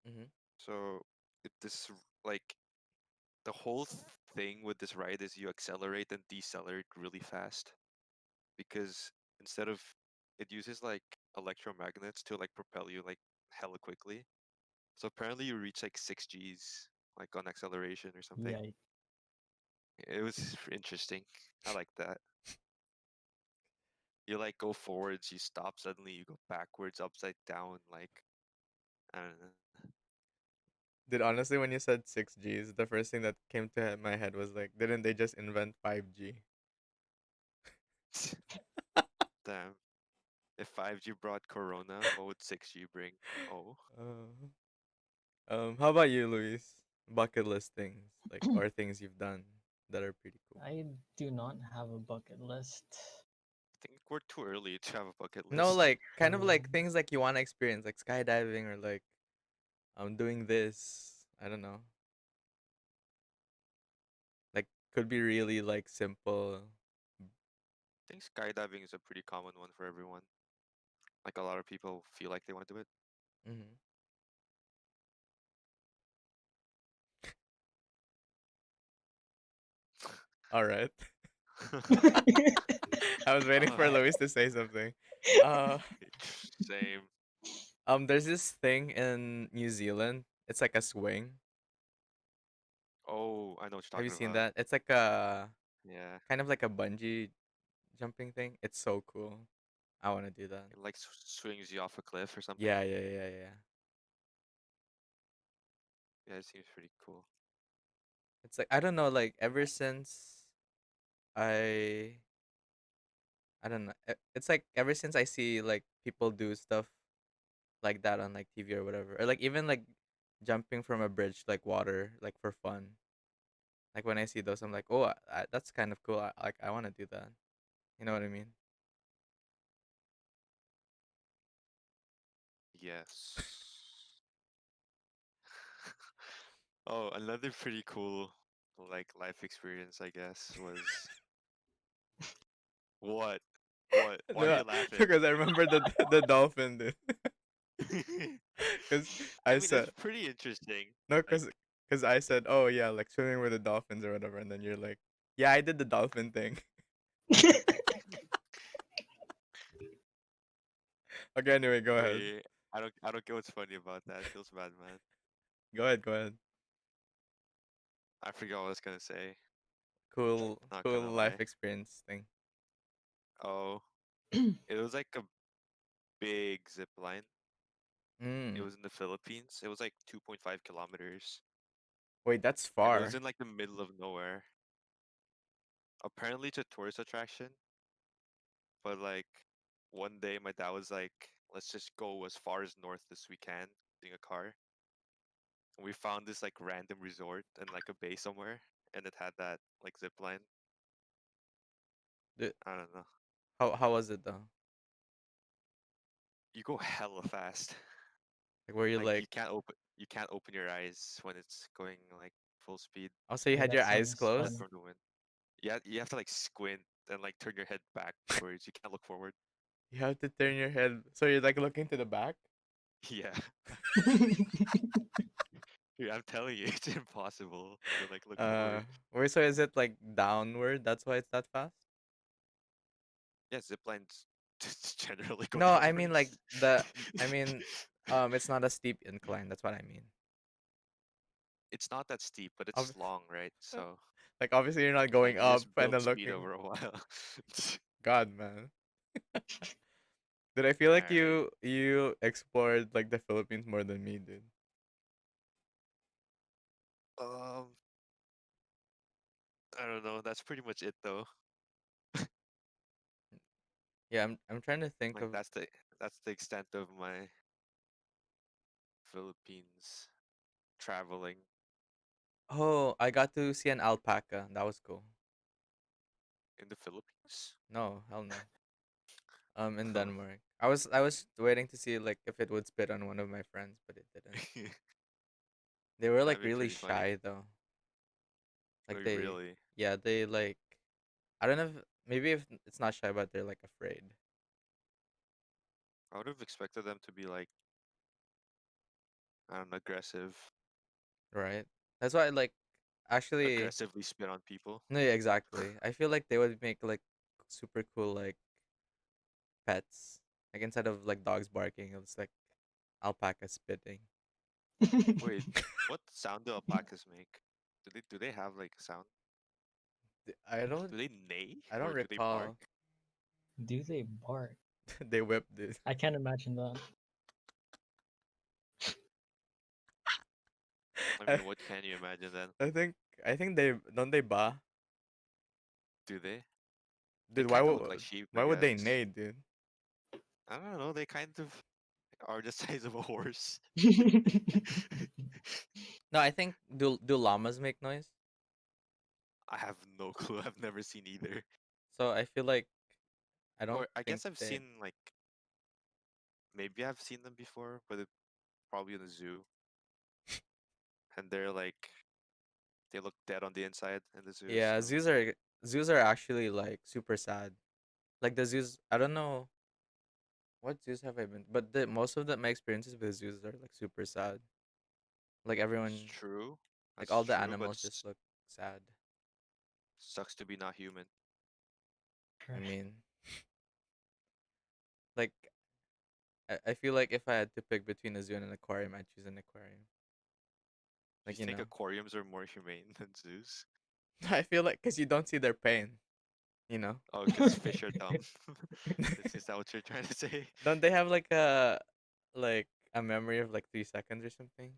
Mm-hmm. So like the whole thing with this ride is you accelerate and decelerate really fast because instead of it uses like electromagnets to like propel you like hella quickly. So apparently you reach like 6 Gs like on acceleration or something. Yeah. It was interesting. I like that. You like go forwards, you stop suddenly, you go backwards, upside down, like I don't know. Dude, honestly, when you said 6Gs, the first thing that came to my head was like, didn't they just invent 5G? Damn. If 5G brought Corona, what would 6G bring? Oh, How about you, Luis? Bucket list things, like, or things you've done that are pretty cool. I do not have a bucket list. I think we're too early to have a bucket No, list. like, kind of like things like you want to experience, like skydiving or like, doing this. I don't know. Like, could be really like simple. I think skydiving is a pretty common one for everyone. Like a lot of people feel like they want to do it. Mm-hmm. All right. I was waiting for Alright. Luis to say something. Uh, Same. there's this thing in New Zealand. It's like a swing. Oh, I know what Have you're you talking seen about. that? It's like a Yeah. kind of like a bungee jumping thing. It's so cool. I want to do that. It like swings you off a cliff or something. Yeah, yeah, yeah, yeah. Yeah, it seems pretty cool. It's like I don't know. Like ever since I, I don't know. It's like ever since I see like people do stuff like that on like TV or whatever, or like even like jumping from a bridge like water like for fun. Like when I see those, I'm like, oh, that's kind of cool. I want to do that. You know what I mean? Yes. Oh, another pretty cool like life experience, I guess, was what? What? Why are No, you laughing? because I remember the dolphin, dude. Because I I mean, it's said pretty interesting. no, Like, because I said, oh yeah, like swimming with the dolphins or whatever, and then you're like, yeah, I did the dolphin thing. Okay, anyway, go ahead. wait, I don't get what's funny about that. It feels bad, man. Go ahead, go ahead. I forgot what I was gonna say. Cool, Not cool gonna life lie. experience thing. Oh, it was like a big zip line. It Mm. was in the Philippines. It was like 2.5 kilometers, Wait, that's and it was far. in like the middle of nowhere. Apparently, it's a tourist attraction, but like one day my dad was like, "Let's just go as far as north as we can using a car." And we found this like random resort and like a bay somewhere, and it had that like zip line. The- I don't know. how was it though? You go hella fast. Like, were you Like like? you can't open your eyes when it's going like full speed, Also, you Yeah, had that your eyes sounds like closed. fun. from the wind. You have to like squint and like turn your head backwards. You can't look forward. You have to turn your head, so you're like looking to the back. Yeah. Dude, I'm telling you, it's impossible to like look Uh, forward. wait, so is it like downward? That's why it's that fast? Yeah, zip lines generally go No, I mean like downwards. I mean, it's not a steep incline. That's what I mean. It's not that steep, but it's Ob- long, right? So like obviously you're not going like you up just and build then speed looking. over a while. God, man. Did I feel like Alright. you explored like the Philippines more than me, dude? Um, I don't know. That's pretty much it though. Yeah, I'm trying to think Like of. that's the extent of my Philippines traveling Oh, I got to see an alpaca. That was cool. in the Philippines. No, hell no. In Denmark. I was waiting to see like if it would spit on one of my friends, but it didn't. They were That'd like be really pretty funny. shy though. Like Like they, really, yeah, they like. I don't know if maybe if it's not shy, but they're like afraid, I would have expected them to be like, I don't know, aggressive, right? That's why like actually aggressively spit on people. no, yeah, exactly. I feel like they would make like super cool like pets. Like instead of like dogs barking, it's like alpaca spitting. Wait, what sound do alpacas make? Do they have like a sound? I don't Do they neigh I don't or do they bark? recall. Do they bark? They whip dude. I can't imagine that. I I, mean, what can you imagine then? I think I think they don't they ba? Do they? They Dude, kind of look like sheep, I why would they guess. neigh, dude? I don't know. They kind of are the size of a horse. No, I think do llamas make noise? I have no clue. I've never seen either. So I feel like I don't Or I think guess I've they. seen like maybe I've seen them before, but it's probably in the zoo, and they're like they look dead on the inside in the zoo. Yeah, So zoos are actually like super sad. Like the zoos, I don't know what zoos have I been, but the most of my experiences with zoos are like super sad. Like it's everyone, true. like That's all the true, but animals just look sad. sucks to be not human. I Trash. mean, like I feel like if I had to pick between a zoo and an aquarium, I'd choose an aquarium. Do you Like you think know, aquariums are more humane than zoos? I feel like because you don't see their pain. You know, Oh, because fish are dumb. Is that what you're trying to say? don't they have like a memory of like 3 seconds or something?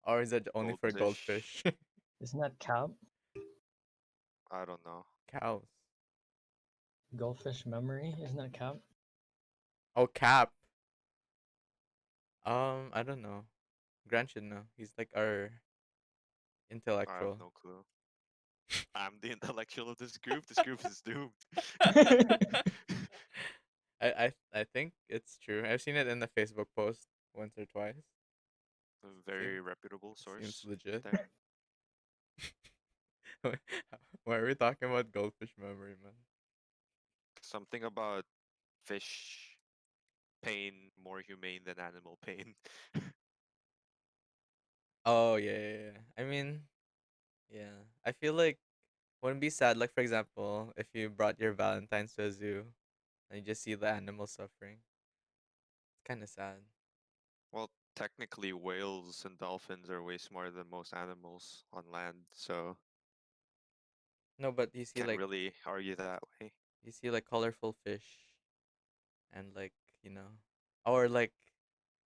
Or is it only for Goldfish. goldfish? Isn't that cap? I don't know. Cows. Goldfish memory? Isn't that cap? Oh, Cap. I don't know. Grant should know. He's like our I have intellectual. no clue. I'm the intellectual of this group. This group is doomed. I think it's true. I've seen it in the Facebook post once or twice. A very Seems reputable seems source legit. there. Why are we talking about goldfish memory, man? Something about fish pain more humane than animal pain. Oh yeah, yeah, yeah. I mean, yeah. I feel like wouldn't be sad. Like for example, if you brought your Valentine's to a zoo and you just see the animals suffering, it's kind of sad. Well, technically, whales and dolphins are way smarter than most animals on land, so No, but can't really argue that way. you see like colorful fish and like you know, or like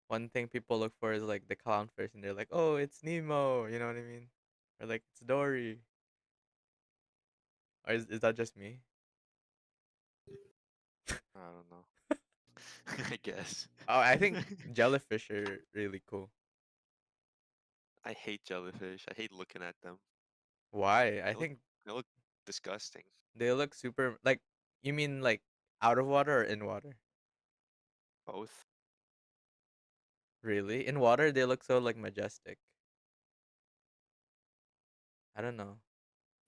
one thing people look for is like the clownfish, and they're like, oh, it's Nemo. You know what I mean? Or like it's Dory. Or is that just me? I don't know. I guess. Oh, I think jellyfish are really cool. I hate jellyfish. I hate looking at them. Why? I They look think they look disgusting. they look super like. You mean like out of water or in water? Both. Really? In water, they look so like majestic. I don't know,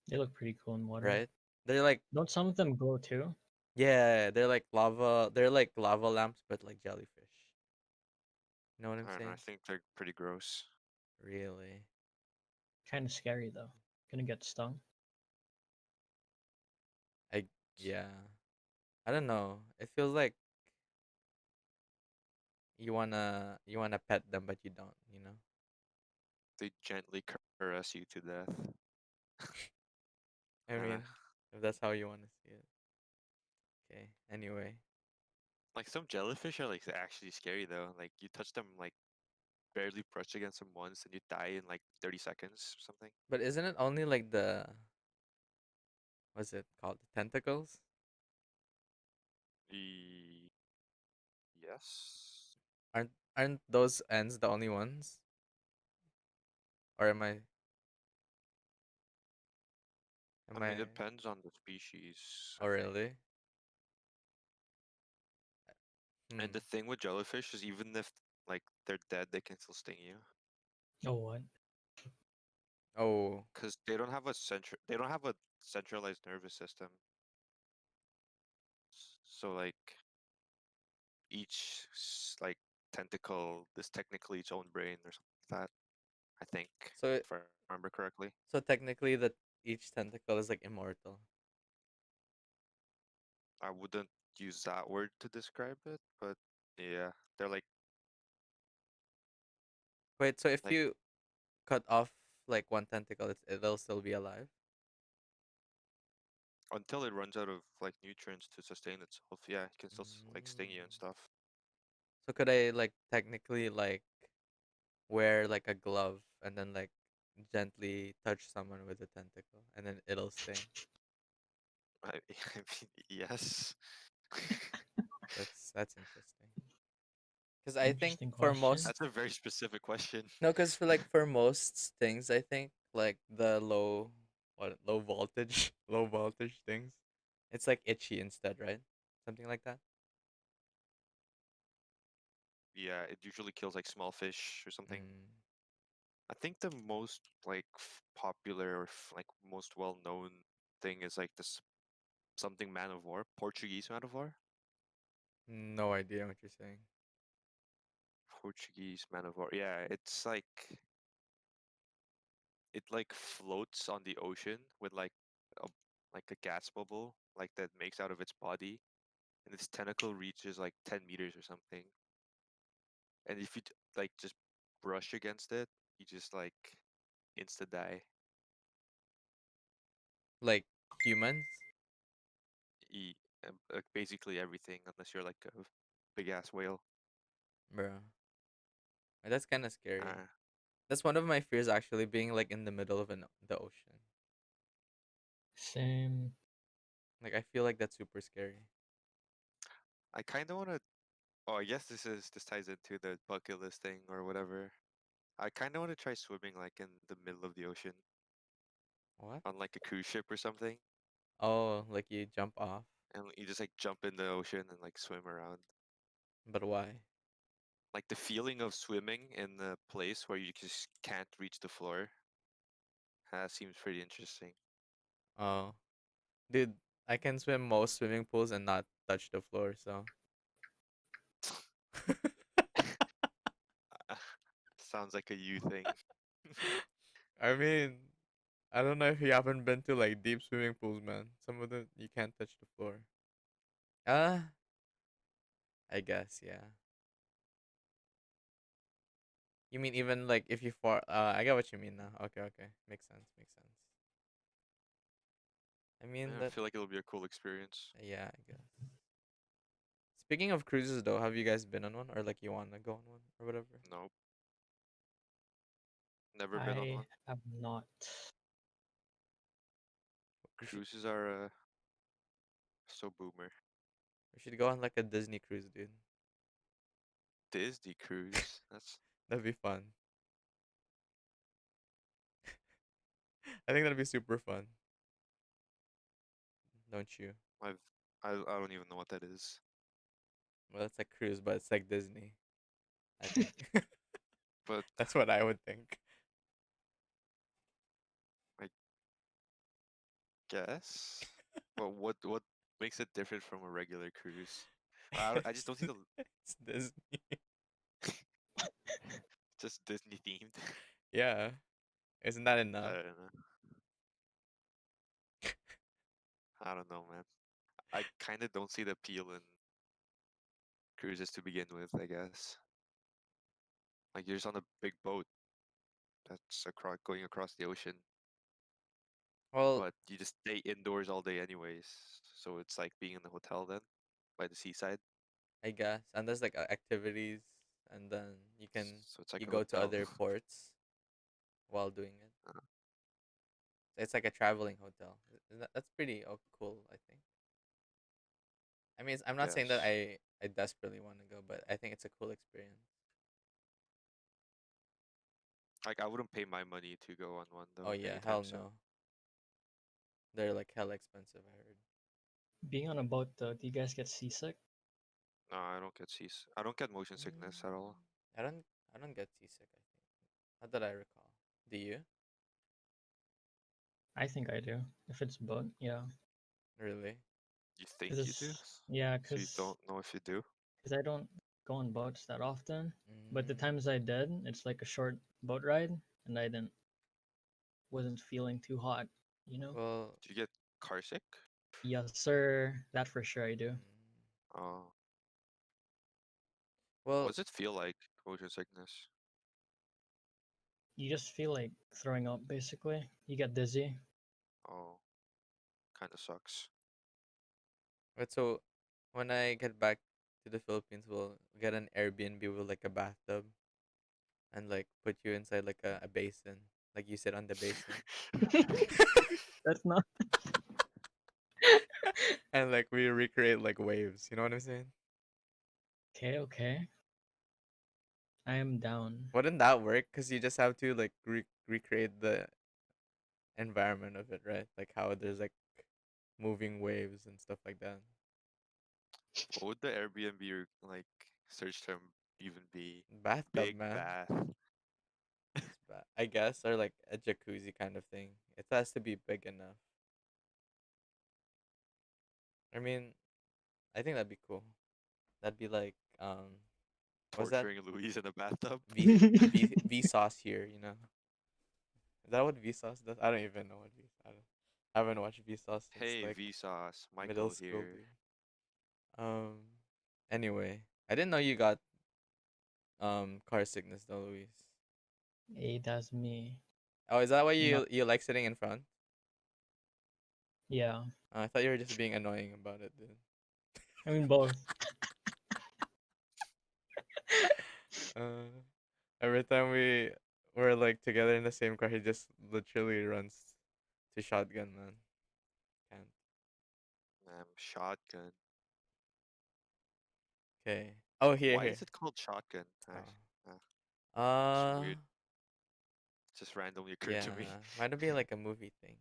They look pretty cool in water. right? They're like Don't some of them glow too? yeah, they're like lava. They're like lava lamps, but like jellyfish. You know what I'm I don't know. I saying? think they're pretty gross. Really? Kind of scary though. Gonna get stung. I yeah. I don't know. It feels like you wanna pet them, but you don't. You know. They gently caress you to death. I And mean, if that's how you wanna see it. Okay. Anyway. like some jellyfish are like actually scary though. Like you touch them like barely brush against them once and you die in like 30 seconds or something. But isn't it only like the what's it called? The tentacles? E- yes. Aren't those ends the only ones? Or I am mean, I it depends on the species, oh I think. really? And the Hmm. thing with jellyfish is even if like they're dead, they can still sting you Oh what? Oh, because they don't have a centralized nervous system. So like like tentacle is technically its own brain or something like that. I think so if I remember correctly. so technically that each tentacle is like immortal. I wouldn't use that word to describe it, but yeah, they're Wait, so if like you cut off like one tentacle, it'll still be alive? until it runs out of like nutrients to sustain itself. Yeah, it can still like sting you Mm. and stuff. So could I like technically like wear like a glove and then like gently touch someone with a tentacle and then it'll sting? I mean, yes. That's interesting. Because I think Interesting for question. most That's a very specific question. no, because for like for most things, I think like the low voltage low voltage things, it's like itchy instead, right? Something like that. Yeah, it usually kills like small fish or something. Mm, I think the most like popular or like most well-known thing is like this something man of war, Portuguese man of war. no idea what you're saying. Portuguese man of war. Yeah, it's like it like floats on the ocean with a like a gas bubble like that makes out of its body, and its tentacle reaches like 10 meters or something. And if you like just brush against it, you just like insta die. Like humans, E- like basically everything unless you're like a big ass whale. bro. That's kind of scary. Uh, That's one of my fears actually, being like in the middle of the ocean. Same. Like I feel like that's super scary. I kind of want to. Oh, I guess this ties into the bucket list thing or whatever. I kind of want to try swimming like in the middle of the ocean What? on like a cruise ship or something, Oh, like you jump off, and you just like jump in the ocean and like swim around. but why? Like the feeling of swimming in the place where you just can't reach the floor. Seems pretty interesting. Oh, dude, I can swim most swimming pools and not touch the floor, so. Sounds like a you thing. I mean, I don't know if you haven't been to like deep swimming pools, man. Some of them you can't touch the floor. Uh, I guess, yeah. You mean even like if you fall? I get what you mean now. Okay, okay, makes sense, makes sense. I mean Yeah, I that, feel like it'll be a cool experience. yeah, I guess. Speaking of cruises, though, have you guys been on one or like you wanna go on one or whatever? Nope, never been on I one. have not. We should Cruises are so boomer. we should go on like a Disney cruise, dude. Disney cruise. That's That'd be fun. I think that'd be super fun, don't you? I've I don't even know what that is. Well, it's like cruise, but it's like Disney. I think But that's what I would think. I guess. But what makes it different from a regular cruise? I just it's, don't see the it's Disney. just Disney themed. Yeah, isn't that I enough? don't know. I don't know, man. I kind of don't see the appeal in cruises to begin with, I guess. Like you're just on a big boat that's going across the ocean, Well, but you just stay indoors all day anyways. So it's like being in the hotel then by the seaside. I guess, and there's like activities and then So it's like you a go to hotel. other ports while doing it. Uh, It's like a traveling hotel. That's pretty cool, I think. I mean, I'm not saying that guess. I desperately want to go, but I think it's a cool experience. Like I wouldn't pay my money to go on one Oh though yeah, anytime hell soon. no. They're like hell expensive, I heard. Being on a boat though, do you guys get seasick? No, I don't get I don't get motion sickness at all. I don't get seasick, I think. Not that I recall. Do you? I think I do. If it's boat, yeah. Really? You think you do? Cause yeah, So you cause don't know if you do? cause I don't go on boats that often. But the Mm. times I did, it's like a short boat ride, and I didn't wasn't feeling too hot. You know? Well, Do you get car sick? Yes, sir. That for sure I do. mm, Oh, what well, does it feel like, motion sickness? You just feel like throwing up. Basically, you get dizzy. Oh, kind of sucks. but so when I get back to the Philippines, we'll get an Airbnb with like a bathtub and like put you inside like a basin, like you sit on the basin, That's not and like we recreate like waves. You know what I'm saying? okay. Okay, I am down. Wouldn't that work? Cause you just have to like recreate the environment of it, right? Like how there's like moving waves and stuff like that. What would the Airbnb like search term even be? Bathtub, Big man. bath. It's bad, I guess, or like a jacuzzi kind of thing. It has to be big enough. I mean, I think that'd be cool. That'd be like what's that? Torturing Louise in a bathtub. V sauce here, you know? Is that what V sauce does? I don't even know what V. I haven't watched V sauce since Hey, like Vsauce, middle Michael school, here. dude. Um. Anyway, I didn't know you got car sickness though, Luis. Hey, that's me. Oh, is that why Not you like sitting in front? yeah. I thought you were just being annoying about it, dude. I mean both. Uh, every time we're like together in the same car, he just literally runs to shotgun, man. Can't. Shotgun. Okay. Oh, Why here. is it called shotgun? Oh. Uh, it's Uh, weird. Just randomly occurred to me. yeah. Might be like a movie thing.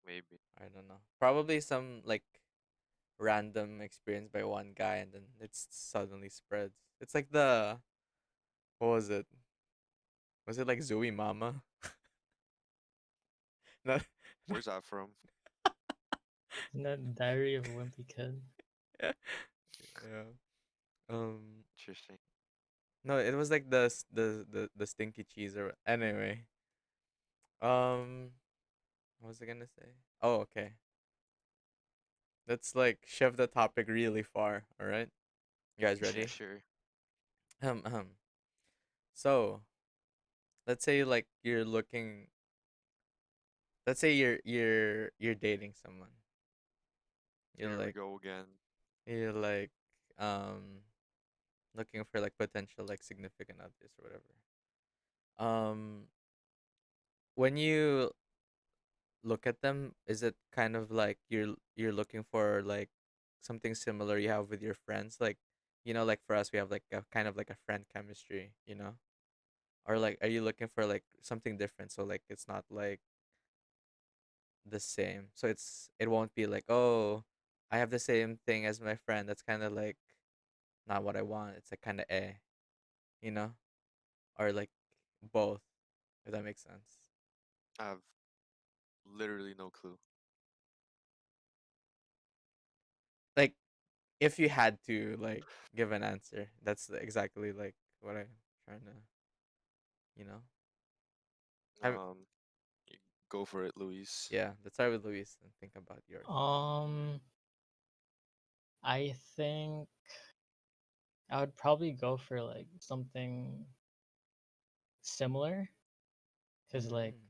Maybe. I don't know. Probably some like random experience by one guy, and then it suddenly spreads. It's like the what was it? Was it like Zooey Mama? No. Where's that from? Isn't that Diary of a Wimpy Kid? Yeah. Yeah. Um. Interesting. No, it was like the stinky cheese or anyway. What was I gonna say? Oh, okay. Let's like shove the topic really far. All right, you guys Yeah, ready? sure. Um. So let's say like you're looking. Let's say you're dating someone. You're Here we like go again. you're like um looking for like potential like significant others or whatever. Um, when you look at them, is it kind of like you're looking for like something similar you have with your friends? Like, like for us, we have like a kind of like a friend chemistry, or like are you looking for like something different? So like it's not like the same. So it won't be like, oh, I have the same thing as my friend. That's kind of like not what I want. It's like kind of you know, or like both, if that makes sense. I have literally no clue. Like if you had to like give an answer, that's exactly like what I'm trying to, you know. I Um, y- go for it, Louise. Yeah, let's start with Luis and think about yours. Um, I think I would probably go for like something similar, cause like Mm.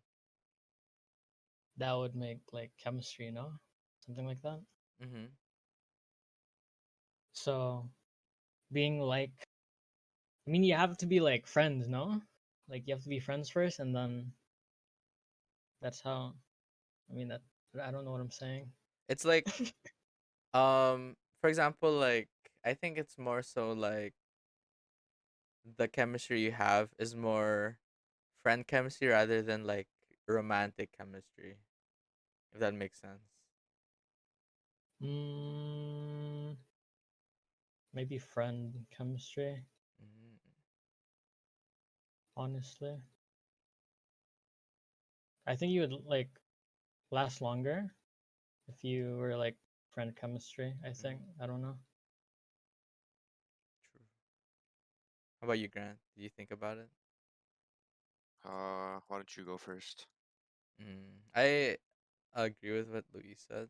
that would make like chemistry, you know, something like that. Mm-hmm. So being like, I mean, you have to be like friends, no? Like you have to be friends first, and then that's how. I mean that. I don't know what I'm saying. It's like for example, like I think it's more so like the chemistry you have is more friend chemistry rather than like romantic chemistry, if that makes sense. Mm, maybe friend chemistry. Mm, Honestly, I think you would like last longer if you were like friend chemistry. I think. mm, I don't know. true. How about you, Grant? Do you think about it? Why don't you go first? I agree with what Louis said.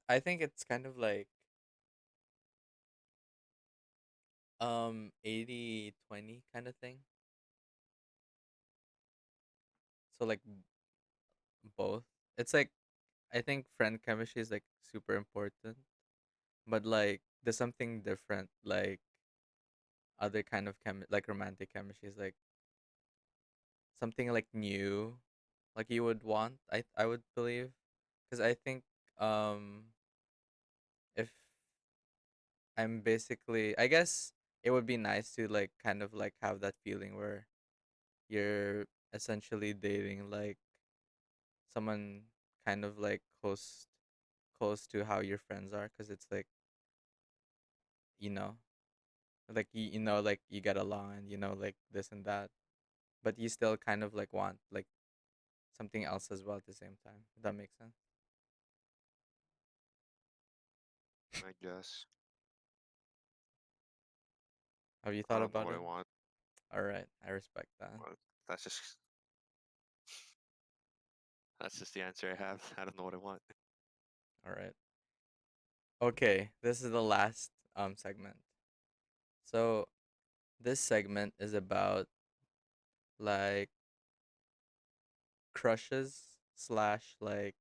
I think it's kind of like 80-20 kind of thing. So like both. It's like I think friend chemistry is like super important, but like there's something different like other kind of like romantic chemistry is like something like new, like you would want. I would believe, because I think if I'm basically, I guess it would be nice to like kind of like have that feeling where you're essentially dating like someone kind of like close to how your friends are, because it's like, you know, like you know, like you get along and you know like this and that, but you still kind of like want like something else as well at the same time, if that makes sense. I guess. Have you I thought don't know about what I it? want. All right, I respect that. But that's just the answer I have. I don't know what I want. All right. Okay, this is the last segment. So this segment is about like crushes slash like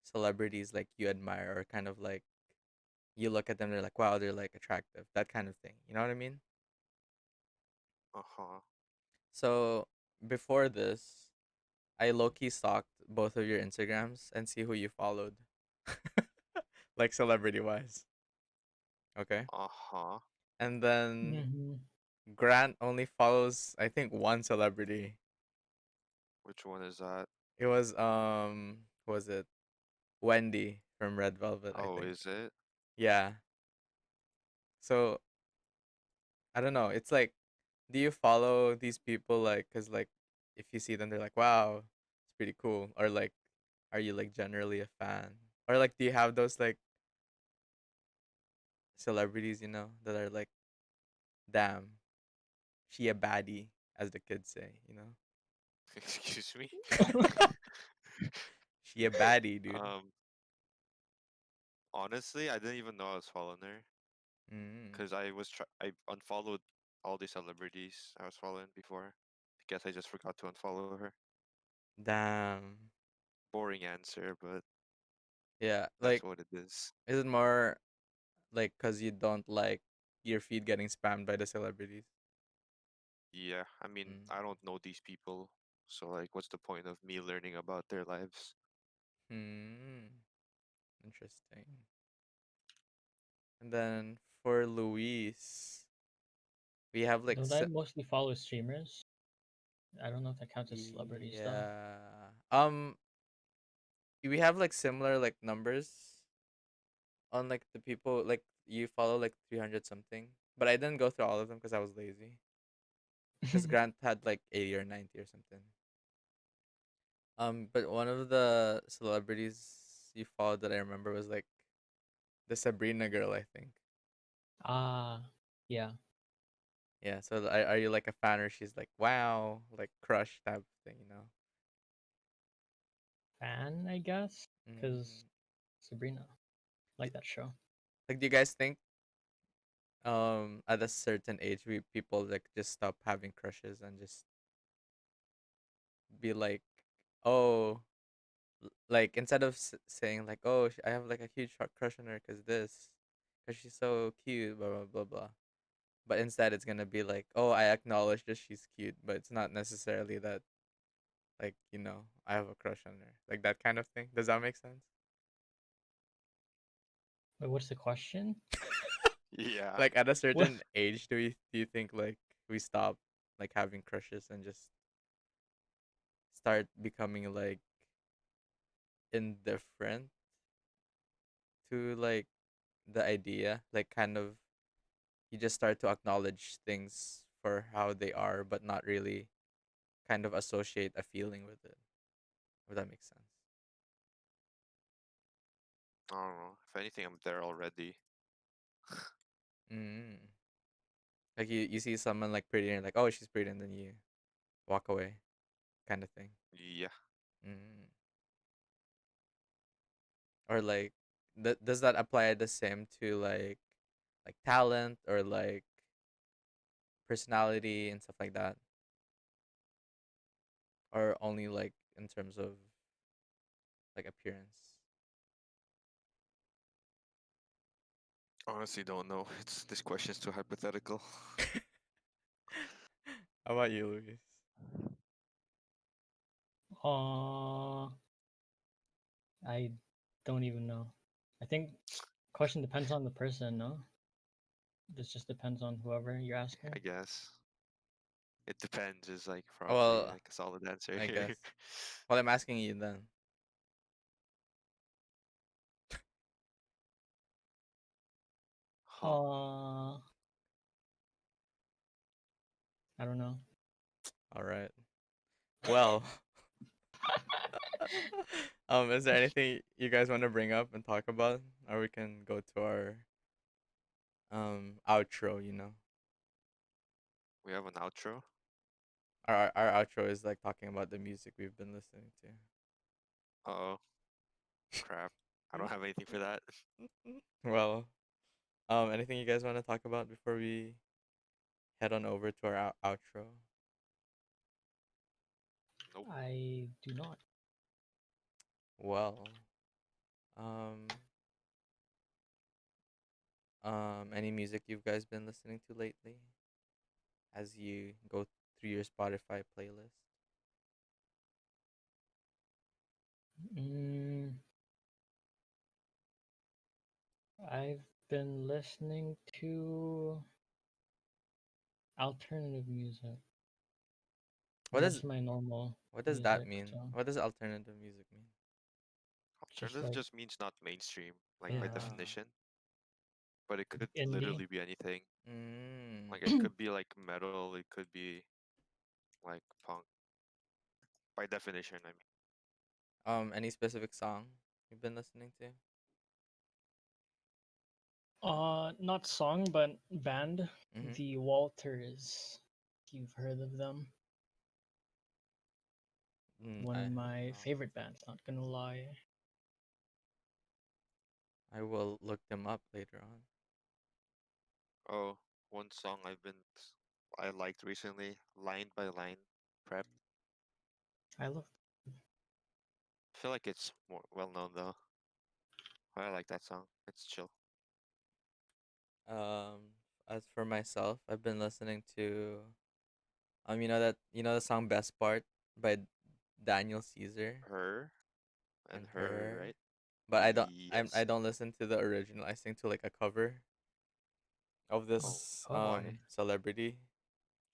celebrities like you admire, or kind of like you look at them, they're like, wow, they're like attractive, that kind of thing, you know what I mean? Uh-huh. So before this, I low-key stalked both of your Instagrams and see who you followed. Like celebrity wise. Okay. Uh-huh. And then Mm-hmm. Grant only follows I think one celebrity. Which one is that? It was who was it? Wendy from Red Velvet, I Oh, think. is it? Yeah. So I don't know. It's like, do you follow these people like, cause like, if you see them, they're like, wow, it's pretty cool, or like, are you like generally a fan, or like, do you have those like celebrities, that are like, damn, she a baddie, as the kids say. Excuse me? She a baddie, dude. Um, honestly, I didn't even know I was following her Mm, because I unfollowed all the celebrities I was following before. I guess I just forgot to unfollow her. damn. Boring answer, but Yeah, that's like, what it is. is it more like cause you don't like your feed getting spammed by the celebrities? Yeah, I mean, Mm. I don't know these people, so like, what's the point of me learning about their lives? Hmm. Interesting. And then for Luis, we have like Don't I mostly follow streamers? I don't know if that counts as celebrities though. yeah. We have like similar like numbers on like the people like you follow like 300 something, but I didn't go through all of them because I was lazy. Because Grant had like 80 or 90 or something. But one of the celebrities you followed that I remember was like the Sabrina girl, I think. Ah, yeah. Yeah. So are you like a fan, or she's like wow, like crush type thing? Fan, I guess, because Mm. Sabrina, like that show. Like, do you guys think at a certain age we people like just stop having crushes and just be like, oh, like instead of saying like, oh, I have like a huge crush on her because she's so cute, blah blah blah blah. but instead it's gonna be like, oh, I acknowledge that she's cute, but it's not necessarily that, like, I have a crush on her, like that kind of thing. Does that make sense? Wait, what's the question? Yeah. Like at a What? certain age, do you think like we stop like having crushes and just start becoming like indifferent to like the idea, like kind of you just start to acknowledge things for how they are, but not really kind of associate a feeling with it. If that makes sense. I don't know. If anything, I'm there already. Mm. Like you see someone like pretty and you're like, oh, she's pretty, and then you walk away, kind of thing. Yeah. Mm. Or like, does that apply the same to like talent or like personality and stuff like that, or only like in terms of like appearance? Honestly, don't know. It's this question's too hypothetical. How about you, Luis? Uh, I don't even know. I think question depends on the person, no? This just depends on whoever you're I asking. guess it depends. Is like probably Well, like a solid answer I here. guess. Well, I'm asking you then. Huh. Uh, I don't know. All right. Well, is there anything you guys want to bring up and talk about, or we can go to our outro? We have an outro. Our outro is like talking about the music we've been listening Uh oh. Crap. I don't have anything for that. to. Well, anything you guys want to talk about before we head on over to our outro? Nope. I do not. Well, um, any music you guys been listening to lately as you go through your Spotify playlist? Mm, I've been listening to alternative music. What does Just my normal what does that music. mean? So What does alternative music mean? just Alternative like, just means not mainstream, like by yeah, definition. But it could indie. literally be anything. Mm. Like it could be like metal. It could be like punk. By definition, I mean. Any specific song you've been listening to? Not song, but band. Mm-hmm. The Walters. If you've heard of them. One I of have my not. favorite bands, not gonna lie. I will look them up later on. Oh, one song I liked recently, Line by Line, Prep. I love. I feel like it's more well known though. I like that song. It's chill. As for myself, I've been listening to the song "Best Part" by Daniel Caesar Her and and her, her, right? but I Yes. don't listen to the original. I sing to like a cover of Oh, this Oh, why? celebrity.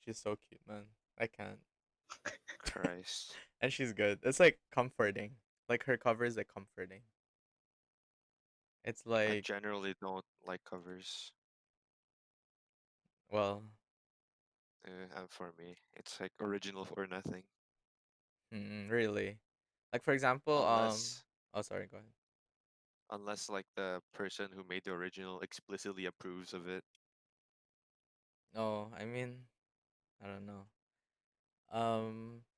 She's so cute, man. I can't. Christ. And she's good. It's like comforting. Like her cover is like comforting. It's I like, generally don't like covers. well, And for me, it's like original or nothing. really. Like for example, Unless oh sorry, go ahead. unless like the person who made the original explicitly approves of it. Oh, I mean, I don't know.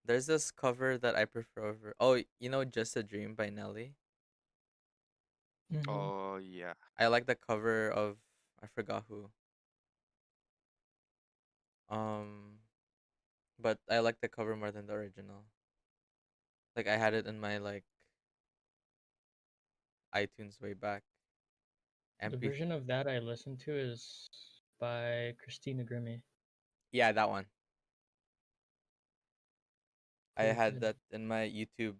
There's this cover that I prefer over. Oh, "Just a Dream" by Nelly. mm-hmm. Oh yeah. I like the cover of, I forgot who. Um, but I like the cover more than the original. Like I had it in my like iTunes way back. The MP. version of that I listen to is by Christina Grimmie. Yeah, that one. I Very had good. that in my YouTube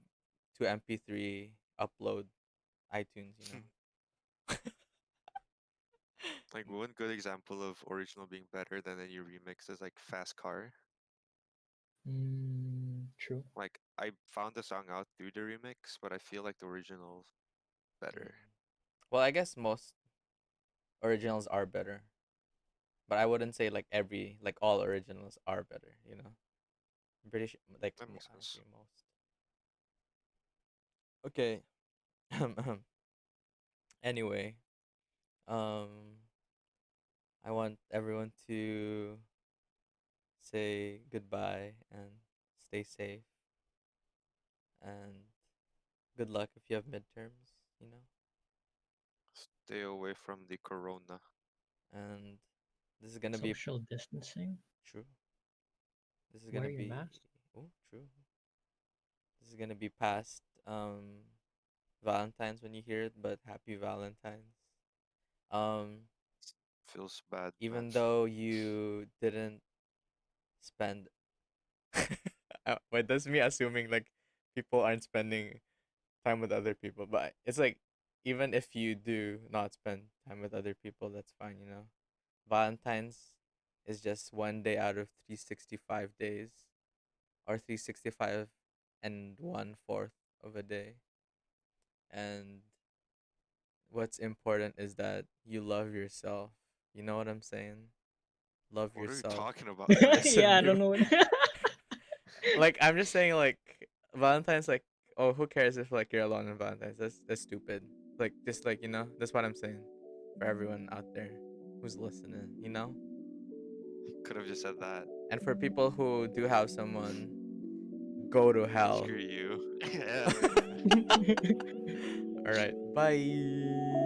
to MP3 upload iTunes, you know. Like one good example of original being better than any remix is like Fast Car. True. Like I found the song out through the remix, but I feel like the original's Mm. better. Well, I guess most originals are better, but I wouldn't say like like all originals are better, you know. I'm pretty sure like That makes sense. actually most. Okay. Anyway, um I want everyone to say goodbye and stay safe and good luck if you have midterms, you know. Stay away from the corona. And this is gonna be Social distancing. true. This is Wear gonna your be mask. oh true. This is gonna be past Valentine's when you hear it, but happy Valentine's. Um, Feels bad, man. even though you didn't spend, wait, that's me assuming like people aren't spending time with other people, but it's like even if you do not spend time with other people, that's fine, you know. Valentine's is just one day out of 365 days, or 365 and 1/4 of a day. And what's important is that you love yourself. You know what I'm saying? Love What are you yourself. talking about, man? Listen, Yeah, I don't you know what. like I'm just saying like Valentine's like oh who cares if like you're alone on Valentine's? That's stupid. Like just like you know that's what I'm saying for everyone out there who's listening. You know, Could have just said that. and for people who do have someone, go to hell. Screw you. Hell yeah. All right, bye.